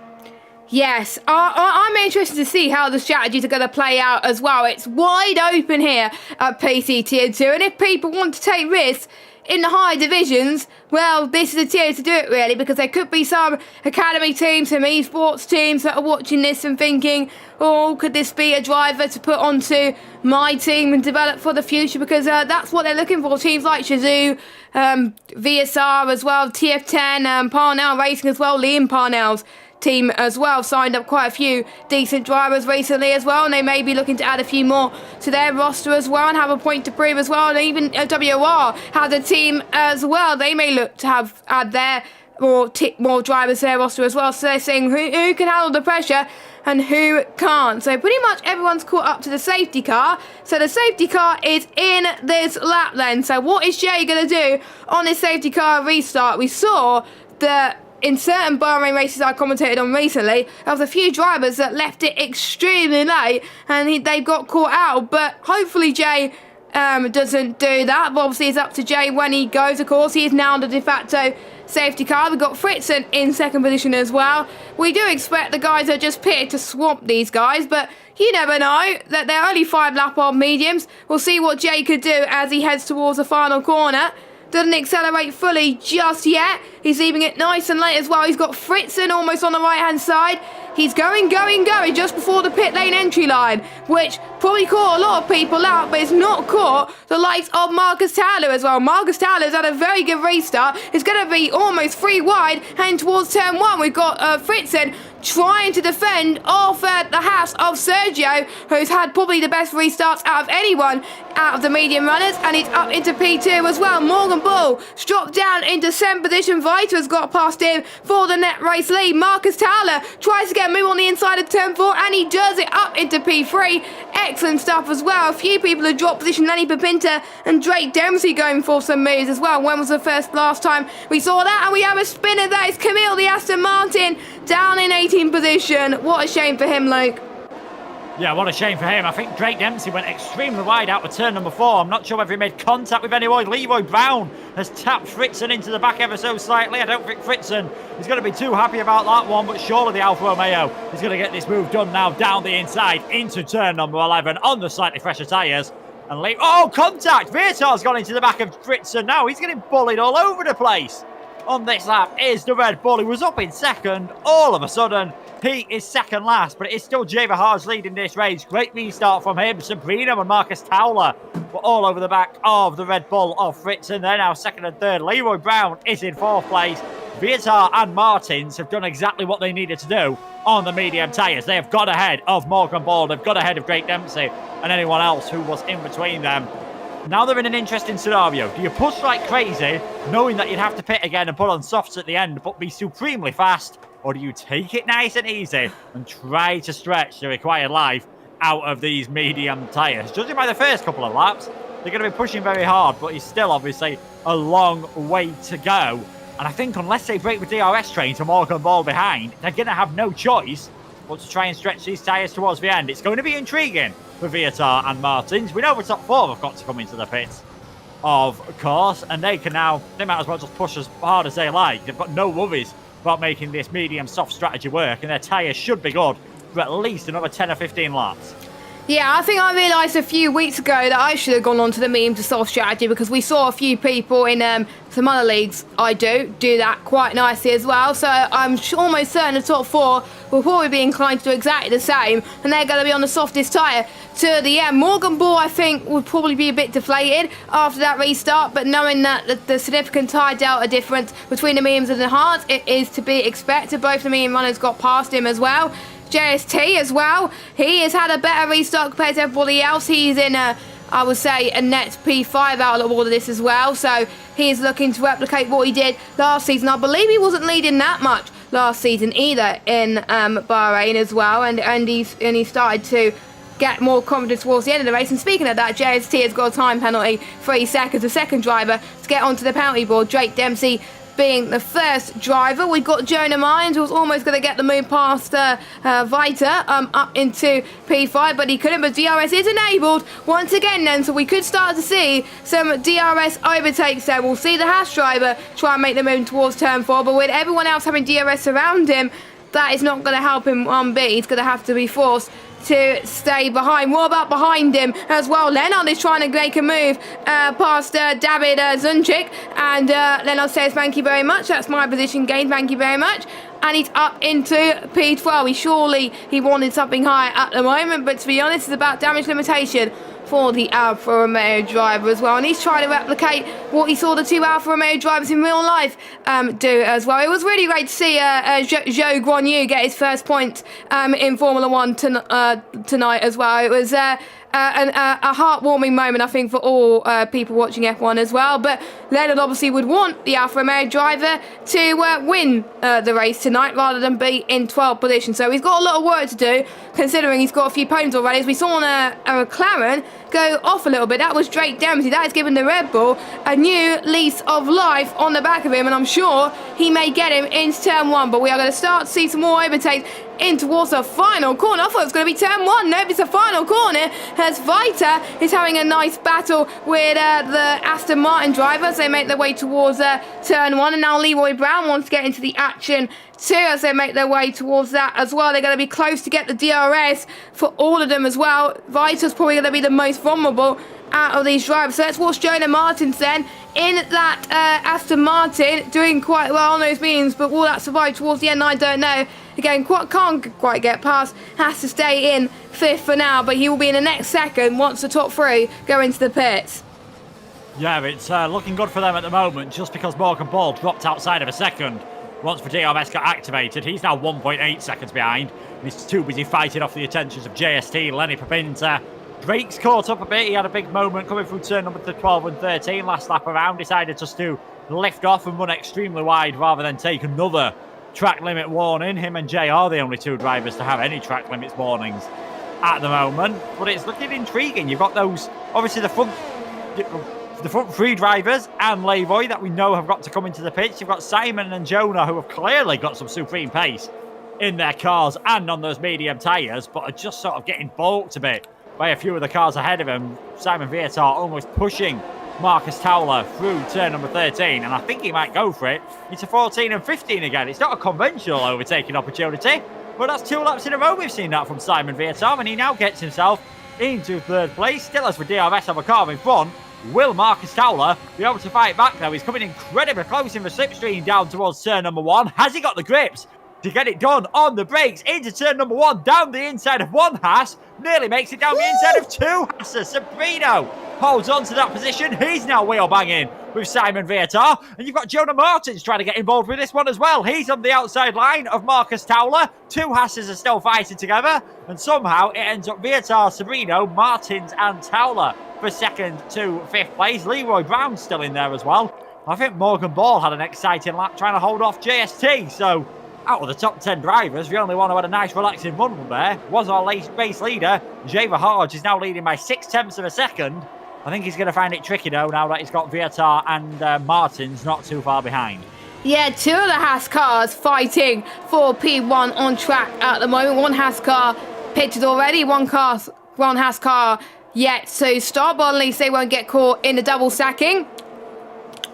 Yes, I'm interested to see how the strategies are going to play out as well. It's wide open here at PC Tier 2, and if people want to take risks in the higher divisions, well, this is a tier to do it really, because there could be some academy teams, some esports teams that are watching this and thinking, oh, could this be a driver to put onto my team and develop for the future? Because that's what they're looking for. Teams like Shazoo, VSR as well, TF10, Parnell Racing as well, Liam Parnell's team as well signed up quite a few decent drivers recently as well, and they may be looking to add a few more to their roster as well and have a point to prove as well. And even WOR has a team as well. They may look to add their more drivers to their roster as well. So they're saying who can handle the pressure and who can't. So pretty much everyone's caught up to the safety car. So the safety car is in this lap then. So what is Jay going to do on this safety car restart? We saw that in certain Bahrain races I commentated on recently, there was a few drivers that left it extremely late and they've got caught out. But hopefully Jay doesn't do that. But obviously it's up to Jay when he goes, of course. He is now the de facto safety car. We've got Fritzen in second position as well. We do expect the guys that are just pitted to swamp these guys, but you never know. That they're only 5 lap on mediums. We'll see what Jay could do as he heads towards the final corner. Doesn't accelerate fully just yet. He's leaving it nice and late as well. He's got Fritzen almost on the right-hand side. He's going just before the pit lane entry line, which probably caught a lot of people out, but it's not caught the likes of Marcus Towler as well. Marcus Towler's had a very good restart. It's going to be almost 3 wide, heading towards turn 1. We've got Fritzen trying to defend off the house of Sergio, who's had probably the best restarts out of anyone out of the medium runners, and he's up into P2 as well. Morgan Bull dropped down into 7th position. Vita has got past him for the net race lead. Marcus Towler tries to get a move on the inside of turn 4, and he does it up into P3. Excellent stuff as well. A few people have dropped position. Lenny Papinta and Drake Dempsey going for some moves as well. When was the last time we saw that? And we have a spinner. That is Camille, the Aston Martin, down in 18th position. What a shame for him, Luke. Yeah, what a shame for him. I think Drake Dempsey went extremely wide out of turn number 4. I'm not sure whether he made contact with anyone. Leroy Brown has tapped Fritzen into the back ever so slightly. I don't think Fritzen is going to be too happy about that one, but surely the Alfa Romeo is going to get this move done now down the inside into turn number 11 on the slightly fresher tyres. And oh, contact! Viertar's gone into the back of Fritzen now. He's getting bullied all over the place. On this lap is the Red Bull. He was up in second. All of a sudden, he is second last, but it is still Jay Verhaars leading this race. Great restart from him. Sabrina and Marcus Towler were all over the back of the Red Bull of Fritzen. They're now second and third. Leroy Brown is in 4th place. Viertar and Martins have done exactly what they needed to do on the medium tyres. They have got ahead of Morgan Ball. They've got ahead of Drake Dempsey and anyone else who was in between them. Now they're in an interesting scenario. Do you push like crazy, knowing that you'd have to pit again and put on softs at the end, but be supremely fast? Or do you take it nice and easy and try to stretch the required life out of these medium tyres? Judging by the first couple of laps, they're going to be pushing very hard, but it's still obviously a long way to go. And I think unless they break the DRS train to Morgan Ball behind, they're going to have no choice but to try and stretch these tyres towards the end. It's going to be intriguing for Viertar and Martins. We know the top 4 have got to come into the pits, of course, and they might as well just push as hard as they like. They've got no worries about making this medium soft strategy work, and their tyres should be good for at least another 10 or 15 laps. Yeah, I think I realised a few weeks ago that I should have gone on to the medium to soft strategy, because we saw a few people in some other leagues do that quite nicely as well. So I'm almost certain the top 4 will probably be inclined to do exactly the same, and they're going to be on the softest tyre to the end. Morgan Ball, I think, would probably be a bit deflated after that restart, but knowing that the significant tyre delta difference between the mediums and the hards, it is to be expected. Both the medium runners got past him as well. JST as well, he has had a better restart compared to everybody else. He's in I would say a net P5 out of all of this as well, so he is looking to replicate what he did last season. I believe he wasn't leading that much last season either in Bahrain as well, and he started to get more confidence towards the end of the race. And speaking of that, JST has got a time penalty, 3 seconds, the second driver to get onto the penalty board. Drake Dempsey being the first driver. We've got Jonah Mines, who was almost going to get the move past Vita up into P5, but he couldn't. But DRS is enabled once again then, so we could start to see some DRS overtakes there. We'll see the Haas driver try and make the move towards turn 4, but with everyone else having DRS around him, that is not going to help him on B. He's going to have to be forced to stay behind. What about behind him as well? Leonard is trying to make a move past David Zunchik, and Leonard says thank you very much, that's my position gained, thank you very much, and he's up into P12. He wanted something higher at the moment, but to be honest, it's about damage limitation for the Alfa Romeo driver as well, and he's trying to replicate what he saw the 2 Alfa Romeo drivers in real life do as well. It was really great to see Zhou Guanyu get his first point in Formula 1 tonight as well. It was a heartwarming moment, I think, for all people watching F1 as well. But Leonard obviously would want the Alfa Romeo driver to win the race tonight rather than be in 12th position. So he's got a lot of work to do, considering he's got a few podiums already. As we saw on a McLaren go off a little bit, that was Drake Dempsey. That has given the Red Bull a new lease of life on the back of him, and I'm sure he may get him into turn 1. But we are going to start to see some more overtakes in towards the final corner. I thought it was going to be turn 1. Nope, it's a final corner, as Vita is having a nice battle with the Aston Martin driver as they make their way towards turn 1. And now Leroy Brown wants to get into the action too as they make their way towards that as well. They're going to be close to get the DRS for all of them as well. Vita's probably going to be the most vulnerable out of these drivers. So let's watch Jonah Martins then in that Aston Martin, doing quite well on those beams, but will that survive towards the end? I don't know. Again, can't quite get past, has to stay in 5th for now, but he will be in the next second once the top 3 go into the pits. Yeah, it's looking good for them at the moment, just because Morgan Ball dropped outside of a second once the DRS got activated. He's now 1.8 seconds behind. And he's too busy fighting off the attentions of JST, Lenny Papinta. Drake's caught up a bit. He had a big moment coming through turn number 12 and 13 last lap around. Decided just to lift off and run extremely wide rather than take another track limit warning. Him and Jay are the only two drivers to have any track limits warnings at the moment. But it's looking intriguing. You've got those, obviously the front three drivers and Leroy that we know have got to come into the pits. You've got Simon and Jonah, who have clearly got some supreme pace in their cars and on those medium tyres, but are just sort of getting balked a bit by a few of the cars ahead of him. Simon Vietar almost pushing Marcus Towler through turn number 13, and I think he might go for it into 14 and 15 again. It's not a conventional overtaking opportunity, but that's 2 laps in a row we've seen that from Simon Vietar, and he now gets himself into 3rd place. Still has the DRS of a car in front. Will Marcus Towler be able to fight back though? He's coming incredibly close in the slipstream down towards turn number 1. Has he got the grips to get it done on the brakes into turn number 1, down the inside of 1 Haas, nearly makes it down the inside of 2 Haas's. Sabrino holds on to that position. He's now wheel banging with Simon Vietar, and you've got Jonah Martins trying to get involved with this one as well. He's on the outside line of Marcus Towler. 2 Haas's are still fighting together, and somehow it ends up Vietar, Sabrino, Martins and Towler for 2nd to 5th place. Leroy Brown's still in there as well. I think Morgan Ball had an exciting lap trying to hold off JST, so out of the top 10 drivers, the only one who had a nice relaxing run there was our race leader. Jay Verhaage is now leading by 0.6 of a second. I think he's going to find it tricky though, now that he's got Vietar and Martins not too far behind. Yeah, 2 of the Haas cars fighting for P1 on track at the moment. 1 Haas car pitted already, 1 Haas car yet to stop, but at least they won't get caught in the double stacking,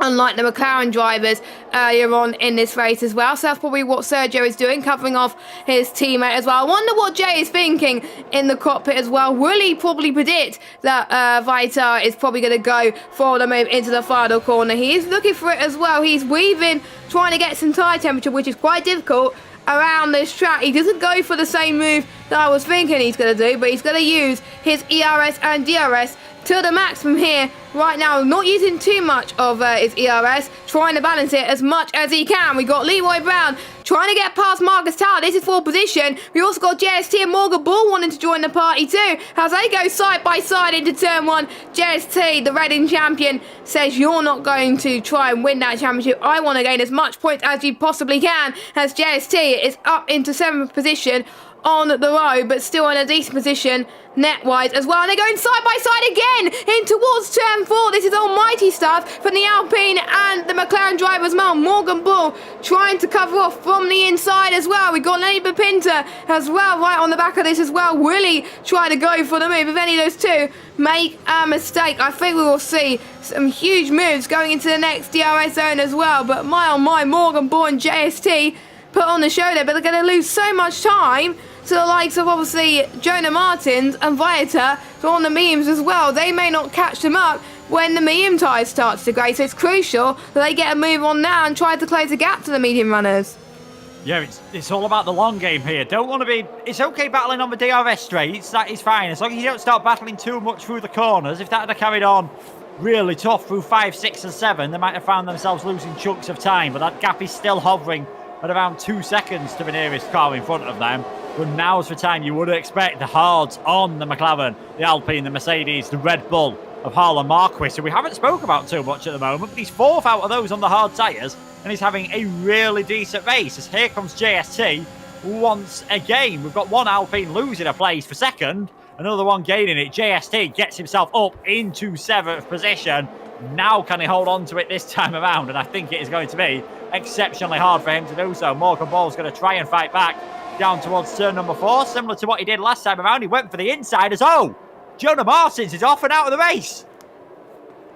unlike the McLaren drivers earlier on in this race as well. So that's probably what Sergio is doing, covering off his teammate as well. I wonder what Jay is thinking in the cockpit as well. Will he probably predict that Vietar is probably going to go for the move into the final corner? He is looking for it as well. He's weaving, trying to get some tyre temperature, which is quite difficult around this track. He doesn't go for the same move that I was thinking he's going to do, but he's going to use his ERS and DRS to the maximum here right now, not using too much of his ERS, trying to balance it as much as he can. We got Leroy Brown trying to get past Marcus Towler. This is 4th position. We also got JST and Morgan Ball wanting to join the party too, as they go side by side into turn 1. JST, the Reading champion, says you're not going to try and win that championship. I want to gain as much points as you possibly can, as JST is up into 7th position on the road, but still in a decent position net-wise as well. And they're going side by side again in towards turn 4. This is almighty stuff from the Alpine and the McLaren driver as well. Morgan Ball trying to cover off from the inside as well. We've got Lenny Papinta as well right on the back of this as well. Willie trying to go for the move. If any of those two make a mistake, I think we will see some huge moves going into the next DRS zone as well. But my oh my, Morgan Ball and JST put on the show there, but they're going to lose so much time to the likes of obviously Jonah Martins and Vietar, who are on the mediums as well. They may not catch them up when the medium tyre starts to degrade, so it's crucial that they get a move on now and try to close the gap to the medium runners. Yeah, it's all about the long game here. Don't want to be... It's okay battling on the DRS straights, that is fine, as long as you don't start battling too much through the corners. If that had carried on really tough through 5, 6 and 7, they might have found themselves losing chunks of time, but that gap is still hovering at around 2 seconds to the nearest car in front of them. But now's the time you would expect the hards on the McLaren, the Alpine, the Mercedes, the Red Bull of Harlan Marquis, who we haven't spoke about too much at the moment, but he's 4th out of those on the hard tyres, and he's having a really decent race, as here comes JST once again. We've got 1 Alpine losing a place for 2nd, another one gaining it. JST gets himself up into 7th position. Now can he hold on to it this time around? And I think it is going to be exceptionally hard for him to do so. Morgan Ball's going to try and fight back down towards turn number 4, similar to what he did last time around. He went for the insiders. Oh, Jonah Martins is off and out of the race.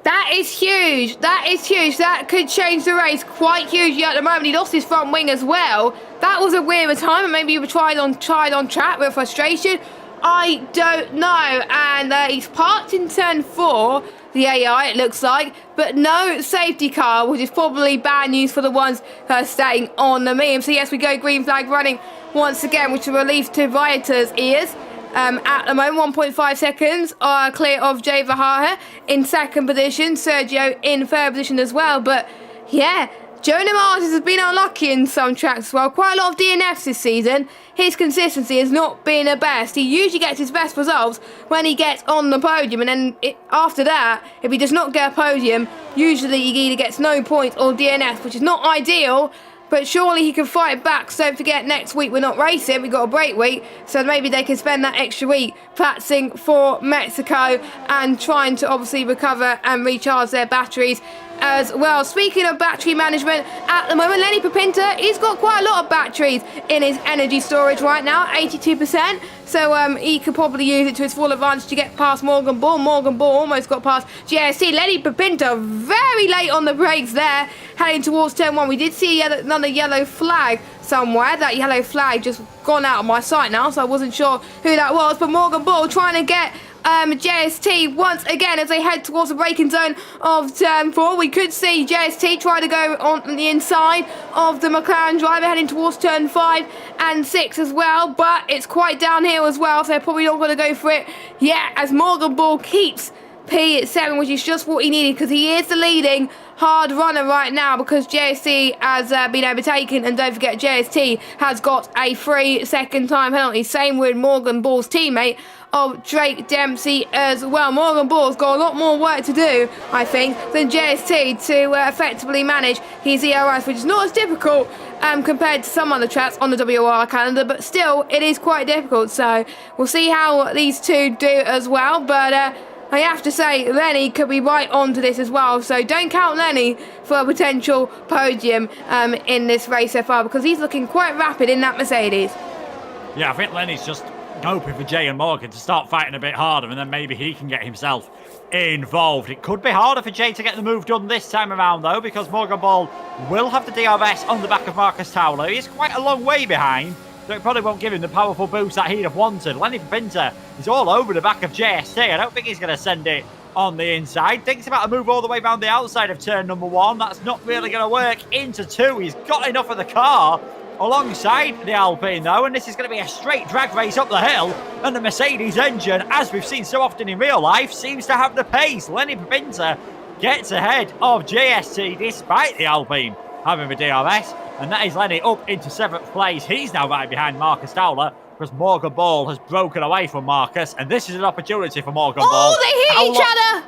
That is huge. That is huge. That could change the race quite hugely at the moment. He lost his front wing as well. That was a weird retirement. Maybe he tried on track with frustration. I don't know. And he's parked in turn 4, the AI, it looks like, but no safety car, which is probably bad news for the ones who are staying on the medium. So yes, we go green flag running once again, which will relieve to Vietar's ears. At the moment, 1.5 seconds are clear of Jay Verhaage in 2nd position. Sergio in 3rd position as well. But yeah, Jonah Martins has been unlucky in some tracks as well. Quite a lot of DNFs this season. His consistency has not been the best. He usually gets his best results when he gets on the podium, and then after that, if he does not get a podium, usually he either gets no points or DNF, which is not ideal. But surely he can fight back. So don't forget, next week we're not racing, we've got a break week. So maybe they can spend that extra week practicing for Mexico and trying to obviously recover and recharge their batteries as well. Speaking of battery management, at the moment, Lenny Papinta, he's got quite a lot of batteries in his energy storage right now, 82%. So he could probably use it to his full advantage to get past Morgan Ball. Morgan Ball almost got past GST. Lenny Papinta very late on the brakes there, heading towards turn 1. We did see another yellow flag somewhere. That yellow flag just gone out of my sight now, so I wasn't sure who that was. But Morgan Ball trying to get JST once again as they head towards the braking zone of turn 4. We could see JST try to go on the inside of the McLaren driver heading towards turn 5 and 6 as well, but it's quite downhill as well, so they're probably not going to go for it yet as Morgan Ball keeps P7, which is just what he needed because he is the leading hard runner right now because JST has been overtaken, and don't forget JST has got a 3-second time penalty. Same with Morgan Ball's teammate of Drake Dempsey as well. Morgan Ball's got a lot more work to do, I think, than JST to effectively manage his ERS, which is not as difficult compared to some other tracks on the WOR calendar, but still it is quite difficult. So we'll see how these two do as well, but I have to say, Lenny could be right onto this as well, so don't count Lenny for a potential podium in this race so far because he's looking quite rapid in that Mercedes. Yeah, I think Lenny's just hoping for Jay and Morgan to start fighting a bit harder, and then maybe he can get himself involved. It could be harder for Jay to get the move done this time around, though, because Morgan Ball will have the DRS on the back of Marcus Towler. He's quite a long way behind, so it probably won't give him the powerful boost that he'd have wanted. Lenny Papinta is all over the back of JST. I don't think he's going to send it on the inside. Thinks about a move all the way around the outside of turn number 1. That's not really going to work. Into 2. He's got enough of the car alongside the Alpine, though, and this is going to be a straight drag race up the hill, and the Mercedes engine, as we've seen so often in real life, seems to have the pace. Lenny Papinta gets ahead of JST despite the Alpine having the DRS, and that is Lenny up into 7th place. He's now right behind Marcus Towler because Morgan Ball has broken away from Marcus, and this is an opportunity for Morgan Ball. Oh, they hit each other!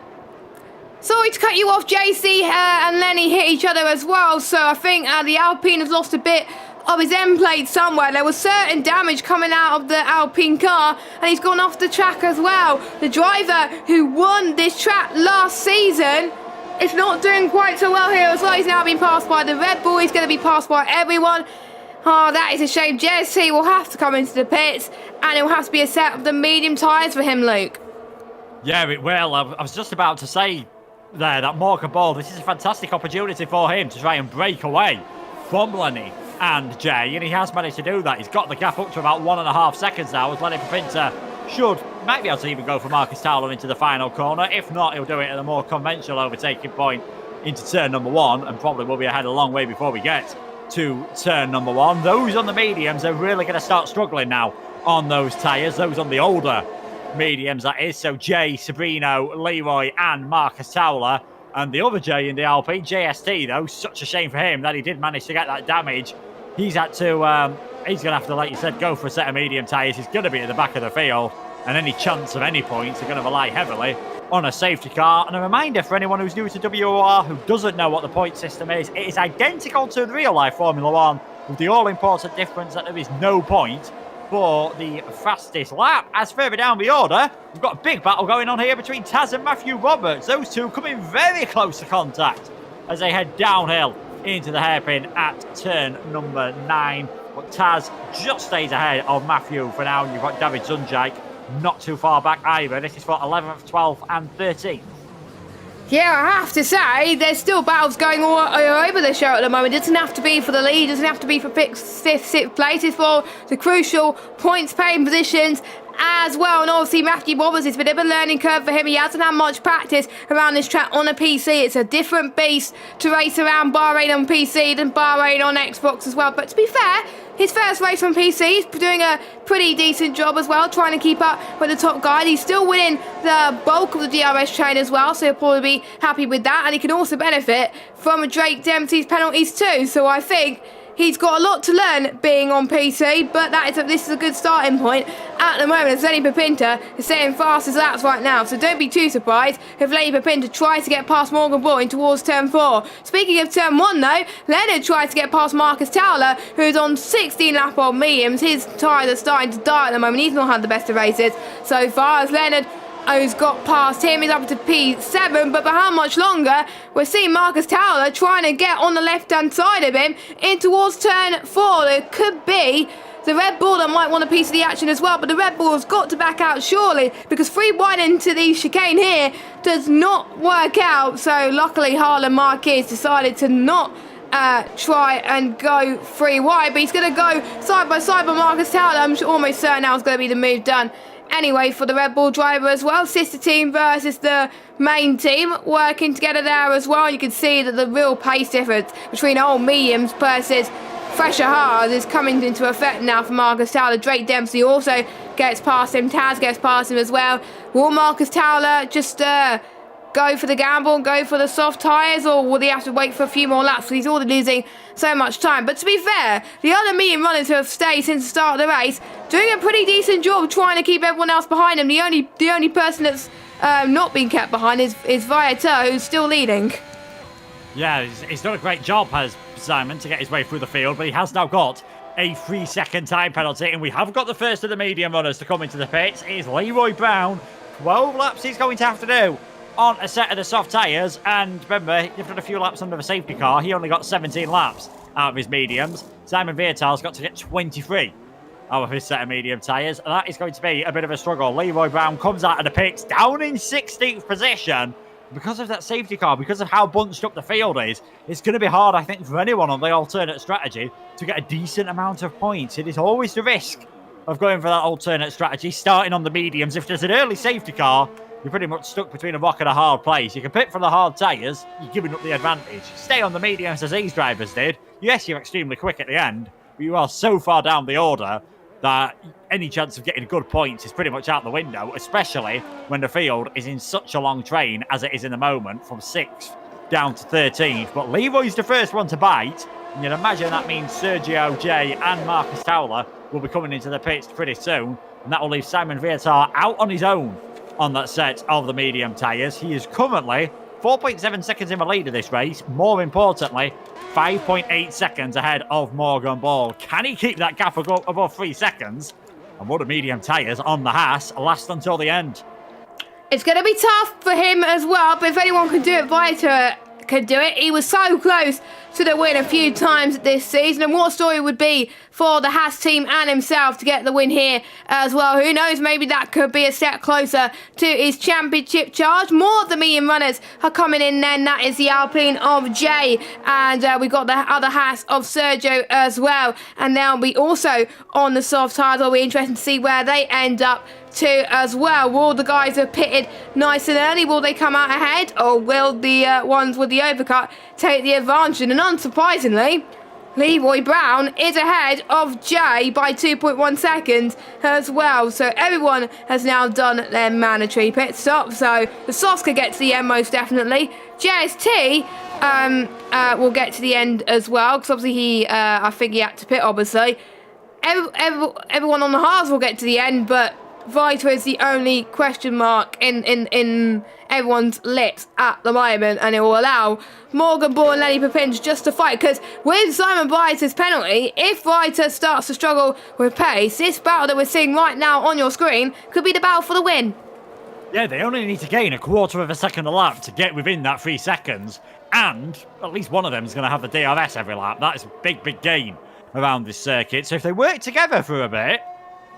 Sorry to cut you off, JC and Lenny hit each other as well, so I think the Alpine has lost a bit of his end plate somewhere. There was certain damage coming out of the Alpine car, and he's gone off the track as well. The driver who won this track last season is not doing quite so well here as well. He's now been passed by the Red Bull. He's going to be passed by everyone. Oh, that is a shame. JST will have to come into the pits, and it will have to be a set of the medium tyres for him, Luke. Yeah, it will. I was just about to say there that Morgan Ball, this is a fantastic opportunity for him to try and break away from Lenny and Jay, and he has managed to do that. He's got the gap up to about 1.5 seconds now, as Lenny Papinta might be able to even go for Marcus Towler into the final corner. If not, he'll do it at a more conventional overtaking point into turn number 1, and probably will be ahead a long way before we get to turn number 1. Those on the mediums are really going to start struggling now on those tyres, those on the older mediums, that is. So Jay, Sabrino, Leroy and Marcus Towler, and the other Jay in the Alpine, JST, though, such a shame for him that he did manage to get that damage. He's had to, he's going to have to, like you said, go for a set of medium tyres. He's going to be at the back of the field, and any chance of any points are going to rely heavily on a safety car. And a reminder for anyone who's new to WOR who doesn't know what the point system is, it is identical to the real-life Formula 1, with the all-important difference that there is no point for the fastest lap. As further down the order, we've got a big battle going on here between Taz and Matthew Roberts. Those two coming very close to contact as they head downhill into the hairpin at turn number 9. But Taz just stays ahead of Matthew for now. You've got David Zunjak not too far back either. This is for 11th, 12th and 13th. Yeah, I have to say, there's still battles going all over the show at the moment. It doesn't have to be for the lead, it doesn't have to be for 5th, 6th places, for the crucial points paying positions as well. And obviously Matthew Roberts, it's been a bit of a learning curve for him. He hasn't had much practice around this track on a PC. It's a different beast to race around Bahrain on PC than Bahrain on Xbox as well. But to be fair, his first race on PC, he's doing a pretty decent job as well, trying to keep up with the top guy. He's still winning the bulk of the DRS train as well, so he'll probably be happy with that. And he can also benefit from Drake Dempsey's penalties too. So I think he's got a lot to learn being on PC, but this is a good starting point at the moment. As Lenny Papinta is setting fastest laps right now, so don't be too surprised if Lenny Papinta tries to get past Morgan Boyne towards turn 4. Speaking of turn 1 though, Leonard tries to get past Marcus Towler, who's on 16 lap on mediums. His tyres are starting to die at the moment. He's not had the best of races so far, as Leonard who's got past him, is up to P7, but for how much longer? We're seeing Marcus Towler trying to get on the left-hand side of him in towards turn 4. There could be the Red Bull that might want a piece of the action as well, but the Red Bull has got to back out surely, because free wide into the chicane here does not work out. So luckily Harlan Marquez decided to not try and go free wide, but he's going to go side by side with Marcus Towler. I'm almost certain that was going to be the move done anyway for the Red Bull driver as well. Sister team versus the main team working together there as well. You can see that the real pace difference between old mediums versus fresher hards is coming into effect now for Marcus Towler. Drake Dempsey also gets past him. Taz gets past him as well. Will Marcus Towler just go for the gamble and go for the soft tyres, or will he have to wait for a few more laps? He's already losing so much time. But to be fair, the other medium runners who have stayed since the start of the race doing a pretty decent job trying to keep everyone else behind him. The only person that's not been kept behind is Viator, who's still leading. Yeah, he's done a great job, has Simon, to get his way through the field, but he has now got a 3-second time penalty, and we have got the first of the medium runners to come into the pits. It is Leroy Brown. 12 laps he's going to have to do on a set of the soft tyres, and remember, you've done a few laps under the safety car. He only got 17 laps out of his mediums. Simon Viertal's got to get 23 out of his set of medium tyres, and that is going to be a bit of a struggle. Leroy Brown comes out of the pits down in 16th position. Because of that safety car, because of how bunched up the field is, it's going to be hard, I think, for anyone on the alternate strategy to get a decent amount of points. It is always the risk of going for that alternate strategy, starting on the mediums. If there's an early safety car, you're pretty much stuck between a rock and a hard place. You can pit for the hard tyres, you're giving up the advantage. Stay on the mediums as these drivers did. Yes, you're extremely quick at the end, but you are so far down the order that any chance of getting good points is pretty much out the window, especially when the field is in such a long train as it is in the moment, from 6th down to 13th. But Leroy's the first one to bite, and you'd imagine that means Sergio, Jay and Marcus Towler will be coming into the pits pretty soon, and that will leave Simon Vietar out on his own on that set of the medium tyres. He is currently 4.7 seconds in the lead of this race. More importantly, 5.8 seconds ahead of Morgan Ball. Can he keep that gap above 3 seconds? And will the medium tyres on the Haas last until the end? It's going to be tough for him as well, but if anyone can do it, Vita could do it. He was so close to the win a few times this season, and what story would be for the Haas team and himself to get the win here as well. Who knows, maybe that could be a step closer to his championship charge. More of the medium runners are coming in then. That is the Alpine of Jay, and we got the other Haas of Sergio as well, and they'll be also on the soft tyres. It'll be interesting to see where they end up too as well. Will the guys who have pitted nice and early, will they come out ahead, or will the ones with the overcut take the advantage? And unsurprisingly, Leroy Brown is ahead of Jay by 2.1 seconds as well. So everyone has now done their mandatory pit stop. So the softs could get to the end most definitely. JST will get to the end as well, because obviously I think he had to pit obviously. Everyone on the halves will get to the end, but Vita is the only question mark in everyone's lips at the moment, and it will allow Morgan Ball and Lenny Papinge just to fight, because with Simon Vita's penalty, if Vita starts to struggle with pace, this battle that we're seeing right now on your screen could be the battle for the win. Yeah, they only need to gain a quarter of a second a lap to get within that 3 seconds, and at least one of them is going to have the DRS every lap. That is a big gain around this circuit. So if they work together for a bit,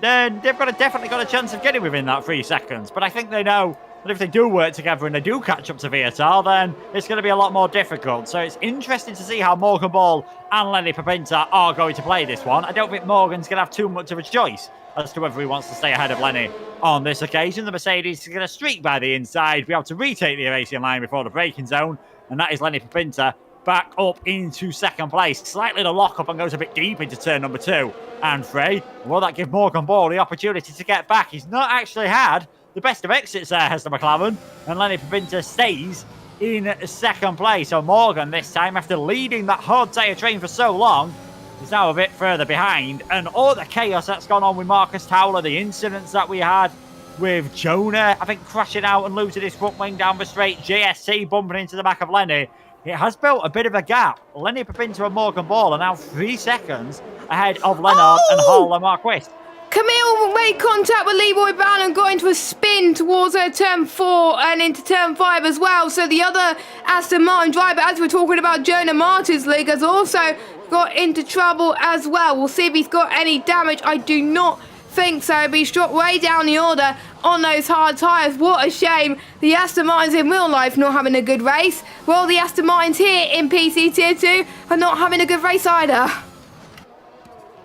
then they've definitely got a chance of getting within that 3 seconds. But I think they know But if they do work together and they do catch up to Viator, then it's going to be a lot more difficult. So it's interesting to see how Morgan Ball and Lenny Papinta are going to play this one. I don't think Morgan's going to have too much of a choice as to whether he wants to stay ahead of Lenny on this occasion. The Mercedes is going to streak by the inside, be able to retake the racing line before the braking zone, and that is Lenny Papinta back up into second place. Slightly the lock up and goes a bit deep into turn number 2 and 3. Will that give Morgan Ball the opportunity to get back? He's not actually had the best of exits there, Hester McLaren, and Lenny Papinta stays in second place. So Morgan, this time, after leading that hard tyre train for so long, is now a bit further behind. And all the chaos that's gone on with Marcus Towler, the incidents that we had with Jonah, I think, crashing out and losing his front wing down the straight, JSC bumping into the back of Lenny, it has built a bit of a gap. Lenny Papinta and Morgan Ball are now 3 seconds ahead of Leonard and Harlan Marquis. Camille made contact with Leroy Brown and got into a spin towards turn 4 and into turn 5 as well. So the other Aston Martin driver, as we're talking about Jonah Martin's league, has also got into trouble as well. We'll see if he's got any damage. I do not think so, but he's dropped way down the order on those hard tyres. What a shame. The Aston Martins in real life not having a good race. Well, the Aston Martins here in PC Tier 2 are not having a good race either.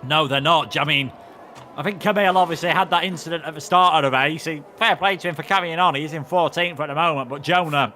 No, they're not. I mean, I think Camille obviously had that incident at the start of the race. Fair play to him for carrying on. He's in 14th at the moment, but Jonah,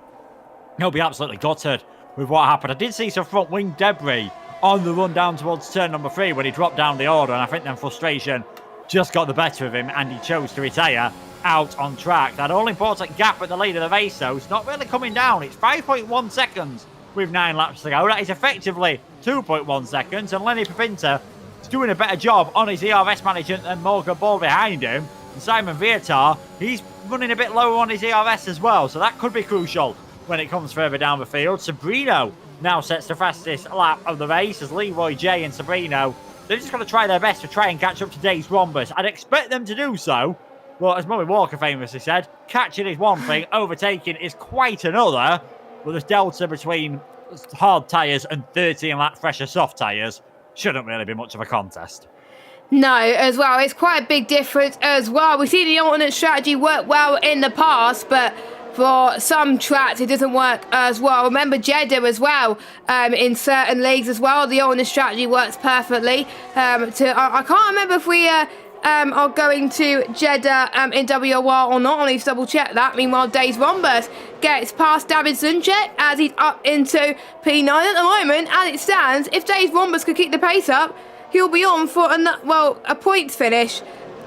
he'll be absolutely gutted with what happened. I did see some front wing debris on the run down towards turn number 3 when he dropped down the order, and I think then frustration just got the better of him and he chose to retire out on track. That all-important gap at the lead of the race, though, is not really coming down. It's 5.1 seconds with 9 laps to go. That is effectively 2.1 seconds, and Lenny Papinta is doing a better job on his ERS management than Morgan Ball behind him. And Simon Viator, he's running a bit lower on his ERS as well, so that could be crucial when it comes further down the field. Sabrino now sets the fastest lap of the race as Leroy J and Sabrino, they're just going to try their best to try and catch up to Dave's Rhombus. I'd expect them to do so, but as Murray Walker famously said, catching is one thing, overtaking is quite another. But this delta between hard tyres and 13 lap fresher soft tyres shouldn't really be much of a contest. No, as well, it's quite a big difference as well. We've seen the alternate strategy work well in the past, but for some tracks it doesn't work as well. Remember Jeddah as well, in certain leagues as well, the alternate strategy works perfectly. I can't remember if we are going to Jeddah in WOR or not. I'll need to double check that. Meanwhile, Dave's Rhombus gets past David Suncheck as he's up into P9 at the moment. As it stands, if Dave's Rhombus could keep the pace up, he'll be on for a points finish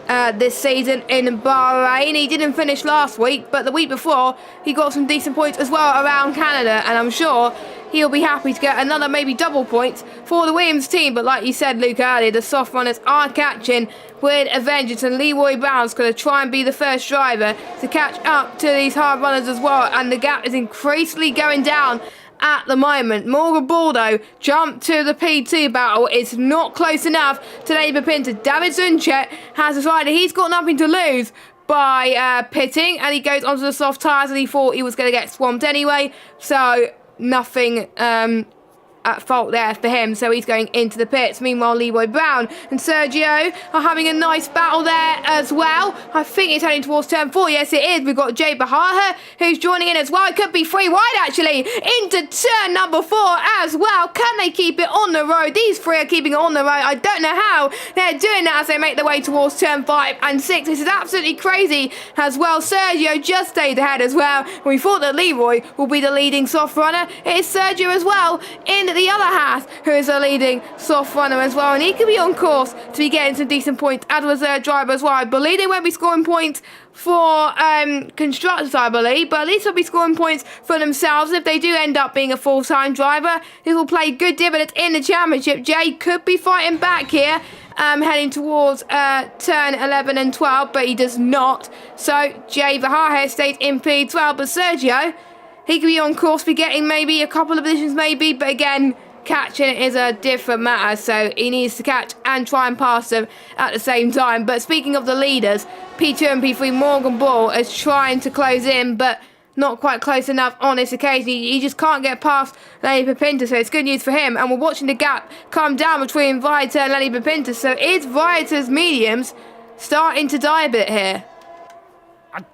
this season in Bahrain. He didn't finish last week, but the week before he got some decent points as well around Canada, and I'm sure he'll be happy to get another maybe double points for the Williams team. But like you said, Luke, earlier, the soft runners are catching with a vengeance, and Leroy Brown's going to try and be the first driver to catch up to these hard runners as well, and the gap is increasingly going down at the moment. Morgan Baldo jumped to the P2 battle. It's not close enough to David Pinter. David Suncheck has decided he's got nothing to lose by pitting, and he goes onto the soft tyres, and he thought he was going to get swamped anyway, so nothing at fault there for him, so he's going into the pits. Meanwhile, Leroy Brown and Sergio are having a nice battle there as well. I think it's heading towards turn 4. Yes, it is. We've got Jay Bahaha who's joining in as well. It could be 3 wide, actually, into turn number 4 as well. Can they keep it on the road? These 3 are keeping it on the road. I don't know how they're doing that as they make their way towards turn 5 and 6. This is absolutely crazy as well. Sergio just stayed ahead as well. We thought that Leroy will be the leading soft runner. It is Sergio as well in the other half who is a leading soft runner as well, and he could be on course to be getting some decent points as a reserve driver as well. I believe they won't be scoring points for constructors, I believe, but at least they'll be scoring points for themselves. If they do end up being a full-time driver, it will play good dividends in the championship. Jay could be fighting back here, heading towards turn 11 and 12, but he does not. So Jay Vahahe stays in P12, but Sergio, he could be on course, be getting maybe a couple of positions maybe, but again, catching it is a different matter, so he needs to catch and try and pass them at the same time. But speaking of the leaders, P2 and P3, Morgan Ball is trying to close in, but not quite close enough on this occasion. He just can't get past Lenny Papinta, so it's good news for him. And we're watching the gap come down between Viator and Lenny Papinta, so is Viator's mediums starting to die a bit here?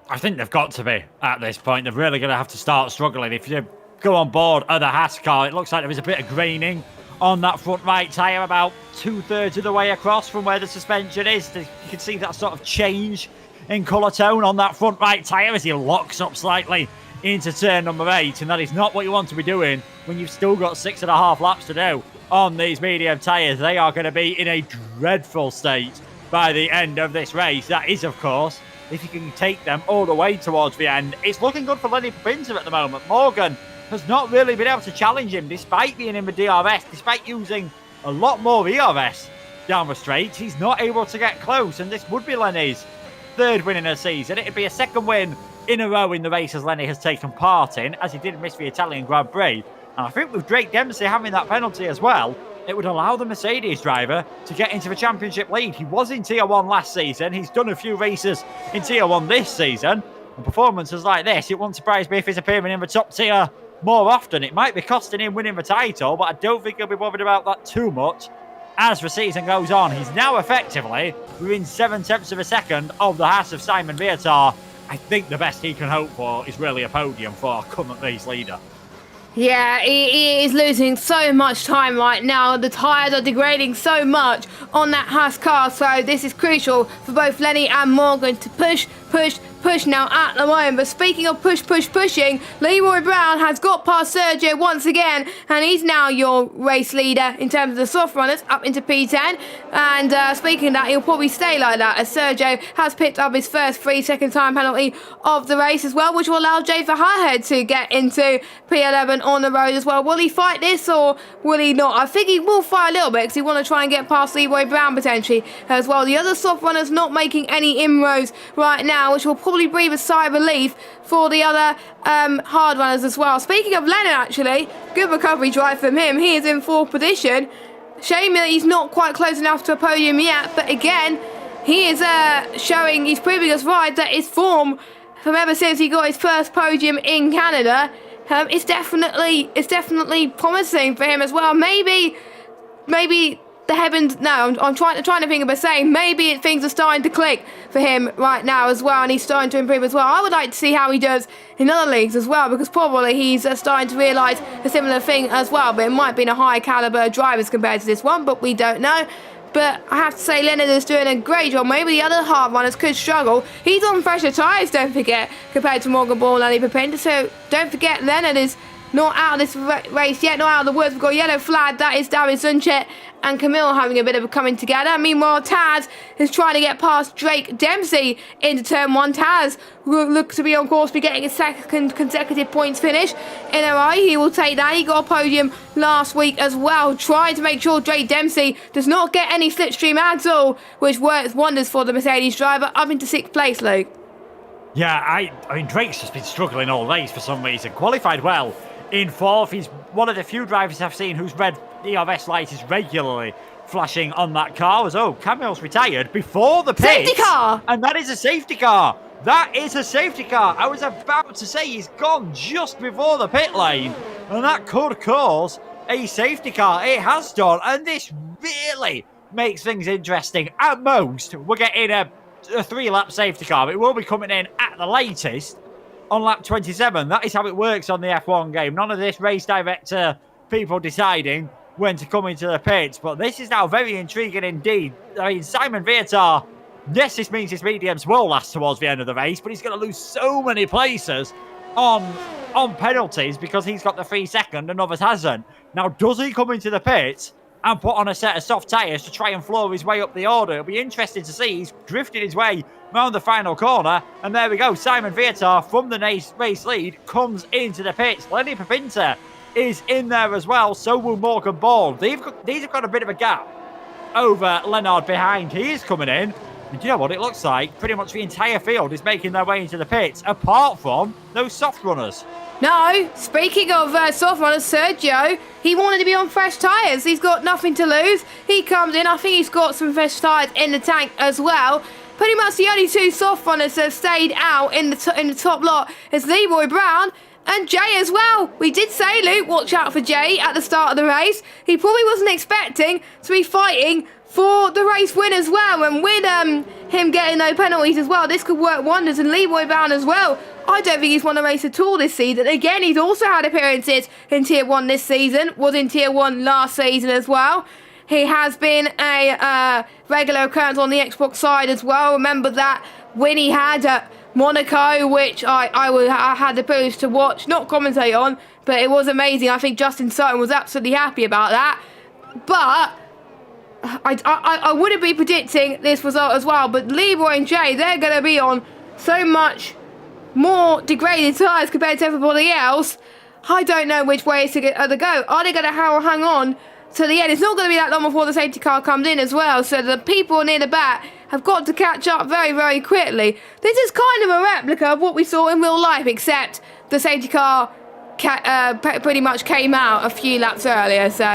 I think they've got to be at this point. They're really going to have to start struggling. If you go on board of the Haas car, it looks like there is a bit of graining on that front right tyre about 2/3 of the way across from where the suspension is. You can see that sort of change in colour tone on that front right tyre as he locks up slightly into turn number 8, and that is not what you want to be doing when you've still got 6.5 laps to do on these medium tyres. They are going to be in a dreadful state by the end of this race. That is, of course, if you can take them all the way towards the end. It's looking good for Lenny Pinter at the moment. Morgan has not really been able to challenge him despite being in the DRS, despite using a lot more ERS down the straight. He's not able to get close, and this would be Lenny's 3rd win in a season. It'd be a 2nd win in a row in the races Lenny has taken part in, as he did miss the Italian Grand Prix. And I think with Drake Dempsey having that penalty as well, it would allow the Mercedes driver to get into the championship lead. He was in Tier 1 last season. He's done a few races in Tier 1 this season. And performances like this, it won't surprise me if he's appearing in the top tier more often. It might be costing him winning the title, but I don't think he'll be bothered about that too much as the season goes on. He's now effectively within 7/10 of a second of the Haas of Simon Vietar. I think the best he can hope for is really a podium for our current race leader. Yeah, he is losing so much time right now. The tyres are degrading so much on that Haas car, so this is crucial for both Lenny and Morgan to push now at the moment. But speaking of pushing, Leroy Brown has got past Sergio once again, and he's now your race leader in terms of the soft runners up into P10. And speaking of that, he'll probably stay like that as Sergio has picked up his first 3-second time penalty of the race as well, which will allow Jay Verhaarhead to get into P11 on the road as well. Will he fight this or will he not? I think he will fight a little bit because he want to try and get past Leroy Brown potentially as well. The other soft runners not making any inroads right now, which will probably breathe a sigh of relief for the other hard runners as well. Speaking of Lennon, actually, good recovery drive from him. He is in 4th position. Shame that he's not quite close enough to a podium yet, but again, he is showing, he's proving us right that his form from ever since he got his first podium in Canada, it's definitely promising for him as well. Maybe the heavens. No, I'm trying to think of a saying. Maybe things are starting to click for him right now as well, and he's starting to improve as well. I would like to see how he does in other leagues as well, because probably he's starting to realise a similar thing as well. But it might be in a higher calibre of drivers compared to this one, but we don't know. But I have to say, Leonard is doing a great job. Maybe the other hard runners could struggle. He's on fresher tyres, don't forget, compared to Morgan Ball and Lenny Pepinter. So don't forget, Leonard is not out of this race yet, not out of the woods. We've got a yellow flag. That is Darren Sunchet and Camille having a bit of a coming together. Meanwhile, Taz is trying to get past Drake Dempsey into turn 1. Taz looks to be on course, be getting a 2nd consecutive points finish in a row. He will take that. He got a podium last week as well, trying to make sure Drake Dempsey does not get any slipstream at all, which works wonders for the Mercedes driver up into 6th place, Luke. Yeah, I mean, Drake's just been struggling all race for some reason. Qualified well in 4th. He's one of the few drivers I've seen whose red ERS light is regularly flashing on that car. As Camille's retired before the pits. Safety car! And that is a safety car. That is a safety car. I was about to say he's gone just before the pit lane, and that could cause a safety car. It has done, and this really makes things interesting. At most, we're getting a 3-lap safety car. It will be coming in at the latest on lap 27. That is how it works on the F1 game. None of this race director people deciding when to come into the pits. But this is now very intriguing indeed. I mean, Simon Vietar, yes, this means his mediums will last towards the end of the race, but he's going to lose so many places on penalties because he's got the 3-second and others hasn't. Now, does he come into the pits and put on a set of soft tyres to try and floor his way up the order? It'll be interesting to see. He's drifted his way round the final corner, and there we go. Simon Vietar from the race lead comes into the pits. Lenny Pepinter is in there as well, so will Morgan Ball. These have got a bit of a gap over Leonard behind. He is coming in, and you know what it looks like? Pretty much the entire field is making their way into the pits, apart from those soft runners. No, speaking of soft runners, Sergio, he wanted to be on fresh tyres. He's got nothing to lose. He comes in. I think he's got some fresh tyres in the tank as well. Pretty much the only 2 soft runners that have stayed out in the top lot is Leroy Brown and Jay as well. We did say, Luke, watch out for Jay at the start of the race. He probably wasn't expecting to be fighting for the race win as well. And with him getting no penalties as well. This could work wonders. And Leroy Brown as well. I don't think he's won a race at all this season. Again, he's also had appearances in Tier 1 this season. Was in Tier 1 last season as well. He has been a regular occurrence on the Xbox side as well. Remember that win he had at Monaco, which I had the privilege to watch, not commentate on, but it was amazing. I think Justin Sutton was absolutely happy about that. But I wouldn't be predicting this result as well. But Leroy and Jay, they're going to be on so much more degraded tyres compared to everybody else. I don't know which way it's going to go. Are they going to hang on to the end? It's not going to be that long before the safety car comes in as well. So the people near the back have got to catch up very, very quickly. This is kind of a replica of what we saw in real life, except the safety car pretty much came out a few laps earlier. So,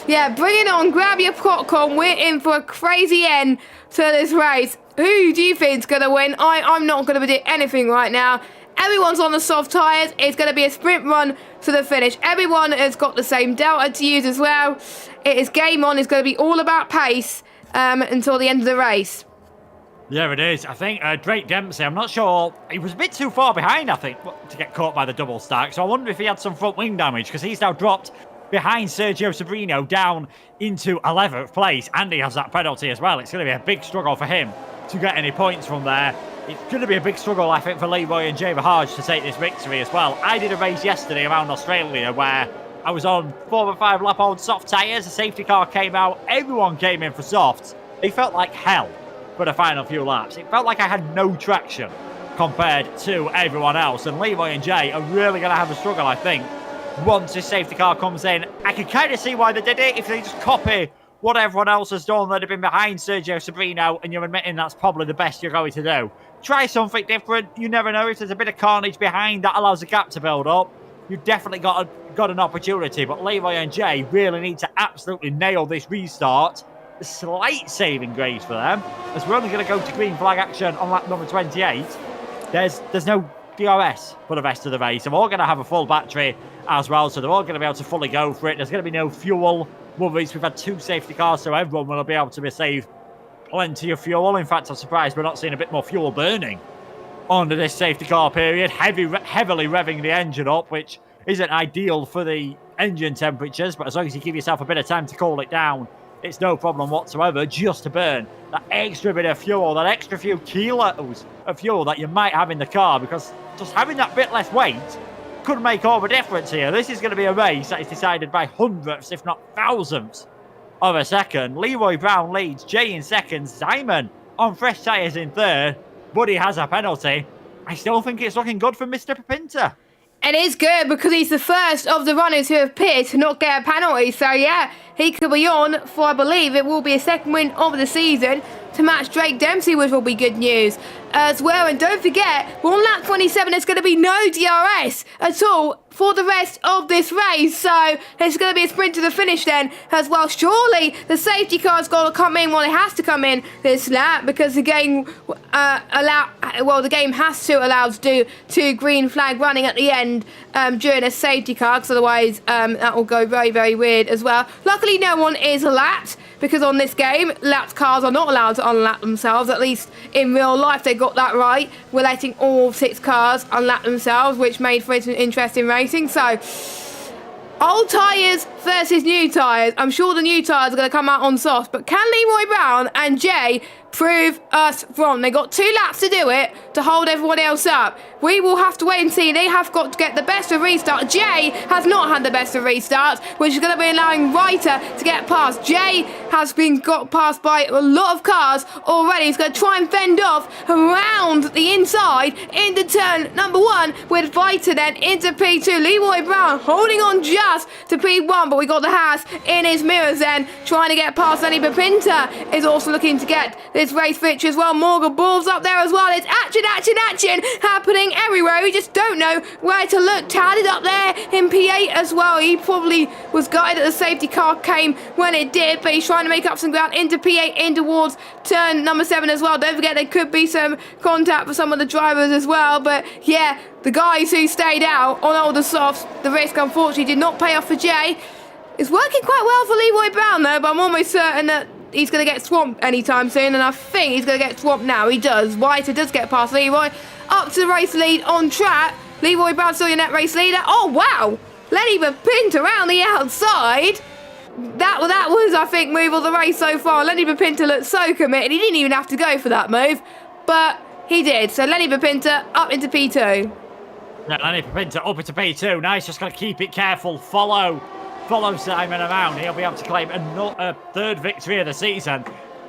yeah, bring it on. Grab your popcorn. We're in for a crazy end to this race. Who do you think is going to win? I'm not going to predict anything right now. Everyone's on the soft tyres. It's going to be a sprint run to the finish. Everyone has got the same delta to use as well. It is game on. It's going to be all about pace until the end of the race. Yeah, it is. I think Drake Dempsey, I'm not sure. He was a bit too far behind, I think, to get caught by the double stack. So I wonder if he had some front wing damage, because he's now dropped behind Sergio Sobrino down into 11th place. And he has that penalty as well. It's going to be a big struggle for him to get any points from there. It's going to be a big struggle, I think, for Leroy and Jay Bahaj to take this victory as well. I did a race yesterday around Australia where I was on 4 or 5 lap old soft tyres. A safety car came out. Everyone came in for softs. It felt like hell for the final few laps. It felt like I had no traction compared to everyone else. And Leroy and Jay are really going to have a struggle, I think, once this safety car comes in. I can kind of see why they did it. If they just copy what everyone else has done that have been behind Sergio Sobrino, and you're admitting that's probably the best you're going to do. Try something different. You never know, if there's a bit of carnage behind that allows the gap to build up. You've definitely got an opportunity, but Leroy and Jay really need to absolutely nail this restart. A slight saving grace for them, as we're only going to go to green flag action on lap number 28. There's no DRS for the rest of the race. They're all going to have a full battery as well, so they're all going to be able to fully go for it. There's going to be no fuel worries. We've had 2 safety cars, so everyone will be able to save plenty of fuel. In fact, I'm surprised we're not seeing a bit more fuel burning under this safety car period. Heavily revving the engine up, which isn't ideal for the engine temperatures, but as long as you give yourself a bit of time to cool it down, it's no problem whatsoever just to burn that extra bit of fuel, that extra few kilos of fuel that you might have in the car, because just having that bit less weight could make all the difference here. This is going to be a race that is decided by hundredths, if not thousandths of a second. Leroy Brown leads, Jay in second, Simon on fresh tyres in third. Buddy has a penalty. I still think it's looking good for Mr. Papinta. It is good because he's the first of the runners who have appeared to not get a penalty. So, yeah, he could be on for, I believe, it will be a second win of the season to match Drake Dempsey, which will be good news as well. And don't forget, we're on lap 27. There's going to be no DRS at all for the rest of this race. So it's going to be a sprint to the finish then as well. Surely the safety car's got to come in. Well, it has to come in this lap because the game the game has to allow to do 2 green flag running at the end during a safety car, because otherwise that will go very, very weird as well. Luckily, no one is lapped, because on this game, lapped cars are not allowed to unlap themselves. At least in real life, they got that right. We're letting all 6 cars unlap themselves, which made for interesting racing. So, old tyres versus new tyres. I'm sure the new tyres are going to come out on soft, but can Leroy Brown and Jay prove us wrong? They got 2 laps to do it to hold everyone else up. We will have to wait and see. They have got to get the best of restart. Jay has not had the best of restarts, which is going to be allowing Reiter to get past. Jay has been got past by a lot of cars already. He's going to try and fend off around the inside into turn number 1 with Reiter then into P2. Leroy Brown holding on just to P1, but we got the Haas in his mirrors then, trying to get past Danny Papinta is also looking to get this race victory as well. Morgan Ball's up there as well. It's action happening everywhere. We just don't know where to look. Tad is up there in P8 as well. He probably was gutted that the safety car came when it did, but he's trying to make up some ground into P8 in towards turn number 7 as well. Don't forget there could be some contact for some of the drivers as well, but yeah, the guys who stayed out on older softs, the risk unfortunately did not pay off for Jay. It's working quite well for Leroy Brown though, but I'm almost certain that he's going to get swamped anytime soon, and I think he's going to get swamped now. He does. Vita does get past Leroy. Up to the race lead on track. Leroy Brown still your net race leader. Oh, wow. Lenny Bapinta around the outside. That was, I think, move of the race so far. Lenny Bapinta looked so committed. He didn't even have to go for that move, but he did. So Lenny Bapinta up into P2. Yeah, Lenny Bapinta up into P2. Nice, just got to keep it careful. Follow Simon around. He'll be able to claim a third victory of the season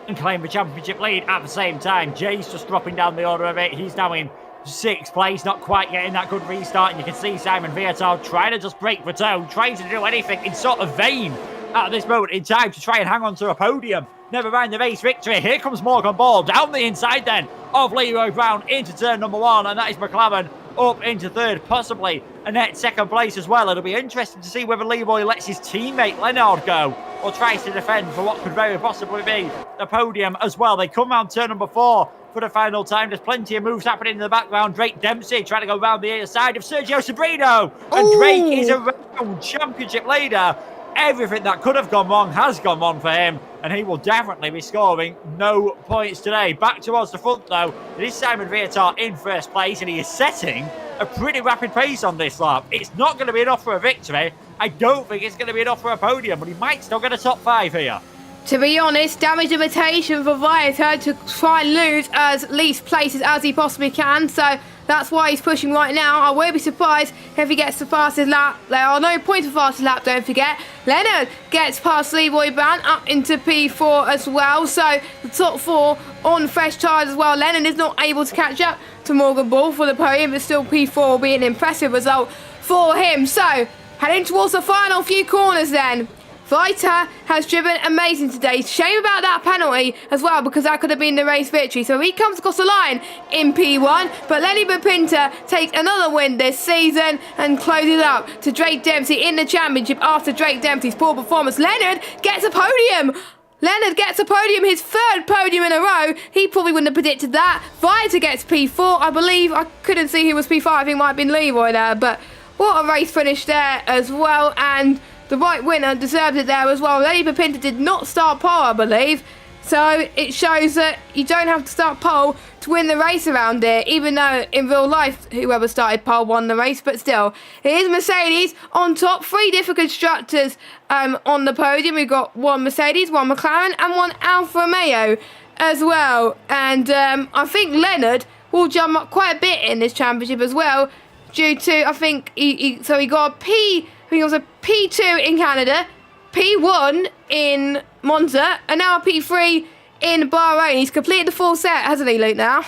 and claim the championship lead at the same time. Jay's just dropping down the order of it. He's now in 6th place, not quite getting that good restart. And you can see Simon Viator trying to just break the toe, trying to do anything in sort of vain at this moment in time to try and hang on to a podium. Never mind the race victory. Here comes Morgan Ball down the inside then of Leroy Brown into turn number 1, and that is McLaren up into 3rd, possibly a net 2nd place as well. It'll be interesting to see whether Leroy lets his teammate Leonard go or tries to defend for what could very possibly be the podium as well. They come round turn number 4 for the final time. There's plenty of moves happening in the background. Drake Dempsey trying to go round the other side of Sergio Sabrino, and Drake is a round championship leader. Everything that could have gone wrong has gone wrong for him, and he will definitely be scoring no points today. Back towards the front, though, it is Simon Viator in 1st place, and he is setting a pretty rapid pace on this lap. It's not going to be enough for a victory. I don't think it's going to be enough for a podium, but he might still get a top 5 here. To be honest, damage limitation for Viator to try and lose as least places as he possibly can. So that's why he's pushing right now. I won't be surprised if he gets the fastest lap. There are no points for fastest lap, don't forget. Leonard gets past Leroy Brown up into P4 as well. So the top 4 on fresh tyres as well. Leonard is not able to catch up to Morgan Ball for the podium, but still P4 will be an impressive result for him. So heading towards the final few corners then. Vita has driven amazing today. Shame about that penalty as well, because that could have been the race victory. So he comes across the line in P1, but Lenny Bapinta takes another win this season and closes up to Drake Dempsey in the championship after Drake Dempsey's poor performance. Leonard gets a podium. Leonard gets a podium, his 3rd podium in a row. He probably wouldn't have predicted that. Vita gets P4, I believe. I couldn't see who was P5. I think it might have been Leroy there, but what a race finish there as well. And the right winner deserves it there as well. Lenny Bapinta did not start pole, I believe. So it shows that you don't have to start pole to win the race around here, even though in real life whoever started pole won the race, but still. It is Mercedes on top. 3 different constructors on the podium. We've got 1 Mercedes, 1 McLaren and 1 Alfa Romeo as well. And I think Leonard will jump up quite a bit in this championship as well, due to, I think, he got a P... I think it was a P2 in Canada, P1 in Monza, and now a P3 in Bahrain. He's completed the full set, hasn't he, Luke, now?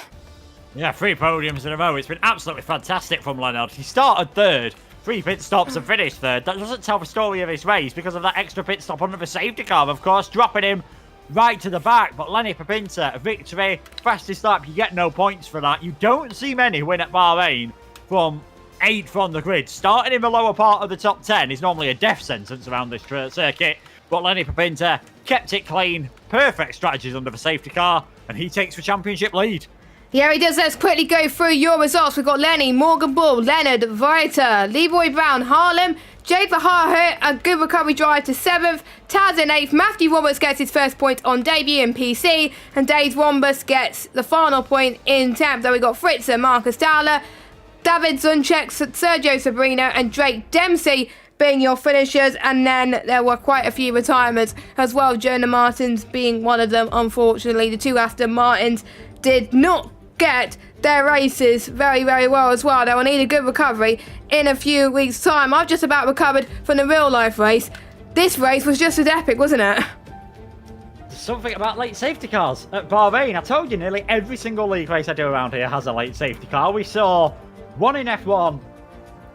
Yeah, 3 podiums in a row. It's been absolutely fantastic from Leonard. He started 3rd, 3 pit stops and finished 3rd. That doesn't tell the story of his race because of that extra pit stop under the safety car, of course, dropping him right to the back. But Lenny Bapinta, a victory, fastest lap, you get no points for that. You don't see many win at Bahrain from 8th on the grid. Starting in the lower part of the top 10 is normally a death sentence around this circuit, but Lenny Bapinta kept it clean. Perfect strategies under the safety car, and he takes the championship lead. Yeah, he does. Let's quickly go through your results. We've got Lenny, Morgan Ball, Leonard, Vita, Leroy Brown, Harlem, Jade Verhaar, a good recovery drive to 7th, Taz in 8th, Matthew Roberts gets his first point on debut in PC, and Dave Wombus gets the final point in 10th. Then we got Fritz and Marcus Dowler, David Zunchek, Sergio Sabrino and Drake Dempsey being your finishers, and then there were quite a few retirements as well, Jonah Martins being one of them. Unfortunately, the 2 Aston Martins did not get their races very well as well. They will need a good recovery in a few weeks' time. I've just about recovered from the real life race. This race was just as epic, wasn't it? Something about late safety cars at Bahrain. I told you, nearly every single league race I do around here has a late safety car. We saw 1 in F1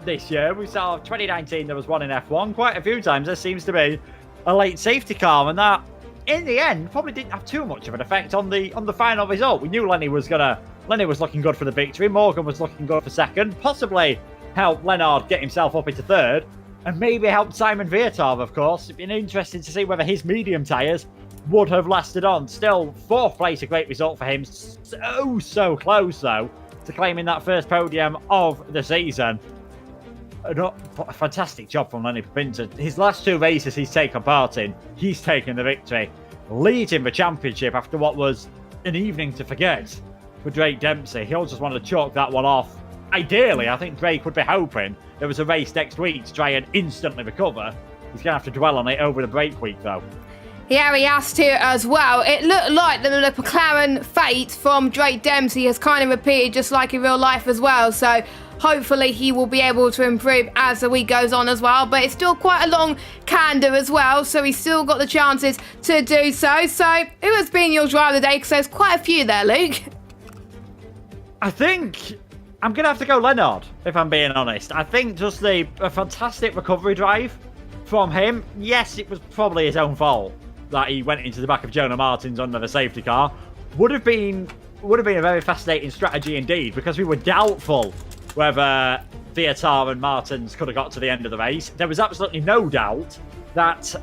this year. We saw 2019 there was 1 in F1. Quite a few times there seems to be a late safety car, and that in the end probably didn't have too much of an effect on the final result. We knew Lenny was looking good for the victory. Morgan was looking good for 2nd, possibly helped Leonard get himself up into 3rd, and maybe helped Simon Viator, of course. It'd been interesting to see whether his medium tyres would have lasted on. Still, 4th place, a great result for him. So close though to claiming that first podium of the season. A fantastic job from Lenny Bapinta. His last 2 races he's taken part in, he's taken the victory. leading the championship after what was an evening to forget for Drake Dempsey. He'll just want to chalk that one off. Ideally, I think Drake would be hoping there was a race next week to try and instantly recover. He's going to have to dwell on it over the break week, though. Yeah, he has to as well. It looked like the McLaren fate from Drake Dempsey has kind of repeated just like in real life as well. So hopefully he will be able to improve as the week goes on as well. But it's still quite a long candor as well. So he's still got the chances to do so. So who has been your driver of the day? Because there's quite a few there, Luke. I think I'm going to have to go Leonard, if I'm being honest. I think just a fantastic recovery drive from him. Yes, it was probably his own fault that he went into the back of Jonah Martins under the safety car. Would have been a very fascinating strategy indeed, because we were doubtful whether Viatar and Martins could have got to the end of the race. There was absolutely no doubt that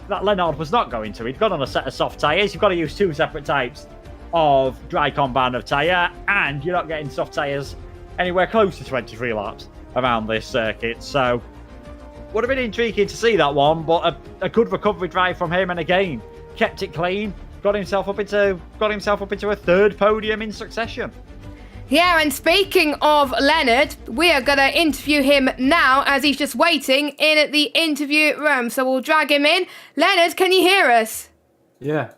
Leonard was not going to. He'd gone on a set of soft tyres. You've got to use 2 separate types of dry compound of tyre, and you're not getting soft tyres anywhere close to 23 laps around this circuit. So would have been intriguing to see that one, but a good recovery drive from him, and again kept it clean, got himself up into a 3rd podium in succession. Yeah, and speaking of Leonard, we are going to interview him now as he's just waiting in at the interview room. So we'll drag him in. Leonard, can you hear us? Yeah.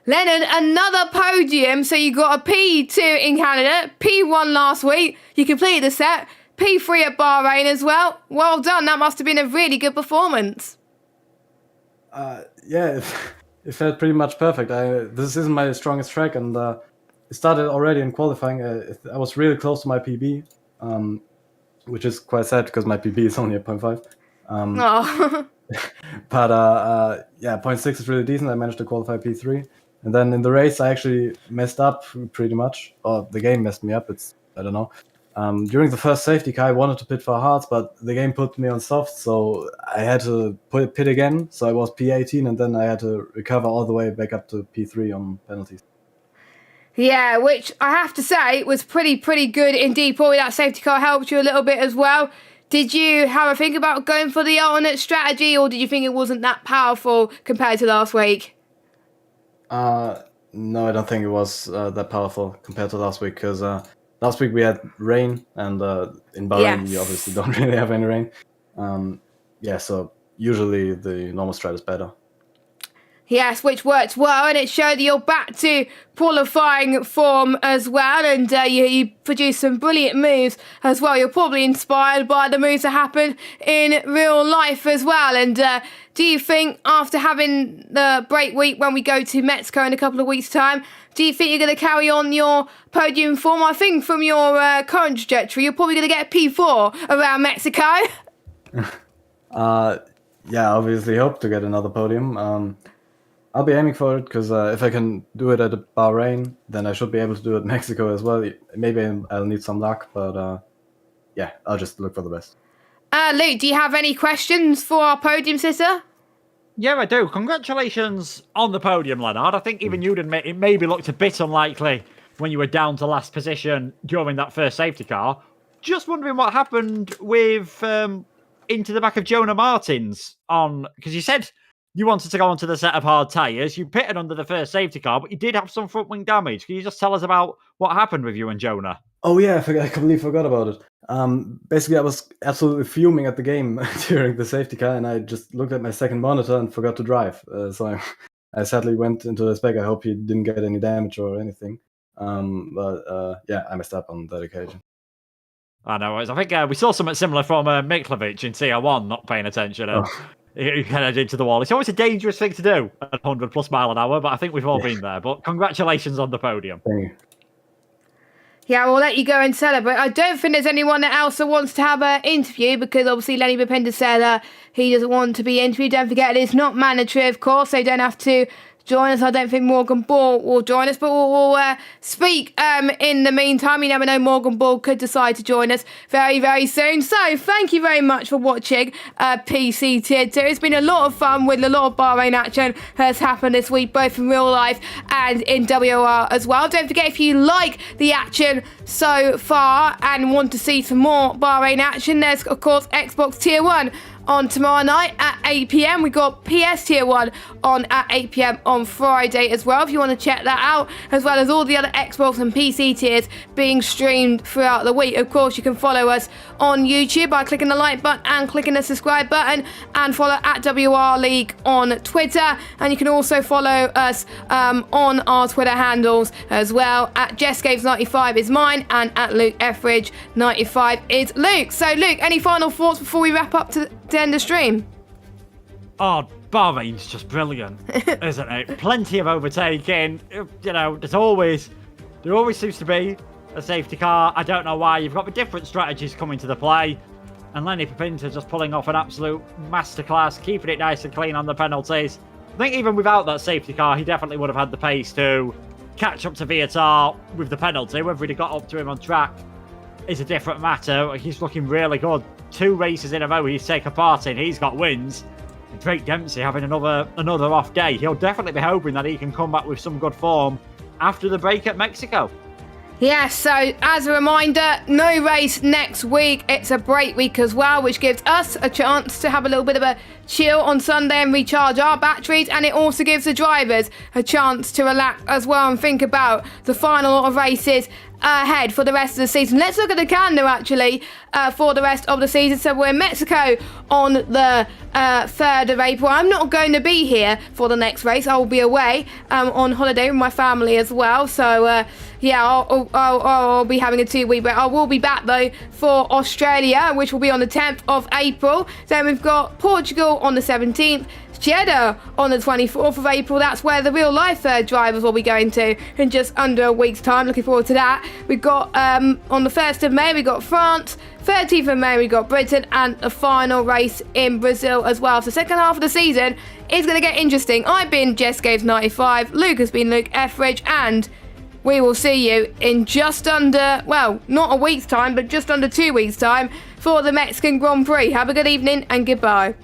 Leonard, another podium. So you got a P2 in Canada, P1 last week. You completed the set. P3 at Bahrain as well. Well done. That must have been a really good performance. Yeah, it felt pretty much perfect. This isn't my strongest track, and it started already in qualifying. I was really close to my PB, which is quite sad because my PB is only at 0.5. Oh. But yeah, 0.6 is really decent. I managed to qualify P3. And then in the race, I actually messed up pretty much. Or the game messed me up. I don't know. During the first safety car, I wanted to pit for hards, but the game put me on soft, so I had to pit again. So I was P18, and then I had to recover all the way back up to P3 on penalties. Yeah, which I have to say was pretty good indeed. Probably that safety car helped you a little bit as well. Did you have a think about going for the alternate strategy, or did you think it wasn't that powerful compared to last week? No, I don't think it was that powerful compared to last week, because last week we had rain, and in Bahrain we obviously don't really have any rain. Yeah, so usually the normal strat is better. Yes, which worked well, and it showed that you're back to qualifying form as well, and you produced some brilliant moves as well. You're probably inspired by the moves that happened in real life as well. And do you think after having the break week when we go to Mexico in a couple of weeks' time, do you think you're going to carry on your podium form? I think from your current trajectory, you're probably going to get a P4 around Mexico. Yeah, obviously hope to get another podium. I'll be aiming for it, because if I can do it at Bahrain, then I should be able to do it in Mexico as well. Maybe I'll need some luck, but yeah, I'll just look for the best. Luke, do you have any questions for our podium sitter? Yeah, I do. Congratulations on the podium, Leonard. I think even you'd admit it maybe looked a bit unlikely when you were down to last position during that first safety car. Just wondering what happened with into the back of Jonah Martins on, because you said you wanted to go onto the set of hard tyres. You pitted under the first safety car, but you did have some front wing damage. Can you just tell us about what happened with you and Jonah? Oh yeah, I completely forgot about it. Basically, I was absolutely fuming at the game during the safety car, and I just looked at my second monitor and forgot to drive. So I sadly went into his back. I hope he didn't get any damage or anything. But yeah, I messed up on that occasion. I know. I think we saw something similar from Miklovic in CR1, not paying attention. And he headed into the wall. It's always a dangerous thing to do at 100 plus mile an hour, but I think we've all been there. But congratulations on the podium. Thank you. Yeah, we'll let you go and celebrate. I don't think there's anyone else that wants to have an interview, because obviously Lenny Bapenda said he doesn't want to be interviewed. Don't forget, it's not mandatory, of course. So you don't have to join us. I don't think Morgan Ball will join us, but we'll speak in the meantime. You never know, Morgan Ball could decide to join us very, very soon. So thank you very much for watching PC Tier 2. It's been a lot of fun with a lot of Bahrain action has happened this week, both in real life and in WOR as well. Don't forget, if you like the action so far and want to see some more Bahrain action, there's of course Xbox Tier 1 on tomorrow night at 8 p.m. We got PS Tier 1 on at 8 p.m. on Friday as well, if you want to check that out, as well as all the other Xbox and PC tiers being streamed throughout the week. Of course, you can follow us on YouTube by clicking the like button and clicking the subscribe button, and follow at WR League on Twitter. And you can also follow us on our Twitter handles as well. At JessGames95 is mine, and at Luke Etheridge 95 is Luke. So Luke, any final thoughts before we wrap up to end the stream? Oh, Bahrain's just brilliant, isn't it? Plenty of overtaking. You know, there always seems to be a safety car. I don't know why. You've got the different strategies coming to the play, and Lenny Papinta just pulling off an absolute masterclass, keeping it nice and clean on the penalties. I think even without that safety car, he definitely would have had the pace to catch up to Viatar with the penalty. Whether he'd have got up to him on track is a different matter. He's looking really good. 2 races in a row he's taken part in, he's got wins. Drake Dempsey having another off day. He'll definitely be hoping that he can come back with some good form after the break at Mexico. Yes, so as a reminder, no race next week. It's a break week as well, which gives us a chance to have a little bit of a chill on Sunday and recharge our batteries. And it also gives the drivers a chance to relax as well and think about the final lot of races ahead for the rest of the season. Let's look at the calendar actually for the rest of the season. So we're in Mexico on the 3rd of April. I'm not going to be here for the next race. I will be away on holiday with my family as well. So yeah, I'll be having a 2-week break. I will be back though for Australia, which will be on the 10th of April. Then we've got Portugal on the 17th. Jeddah on the 24th of April. That's where the real life drivers will be going to in just under a week's time. Looking forward to that. We've got on the 1st of May we got France, 13th of May we got Britain, and the final race in Brazil as well. So the second half of the season is going to get interesting. I've been JessGames95, Luke has been Luke Etheridge, and we will see you in just under, well, not a week's time, but just under 2 weeks' time for the Mexican Grand Prix. Have a good evening and goodbye.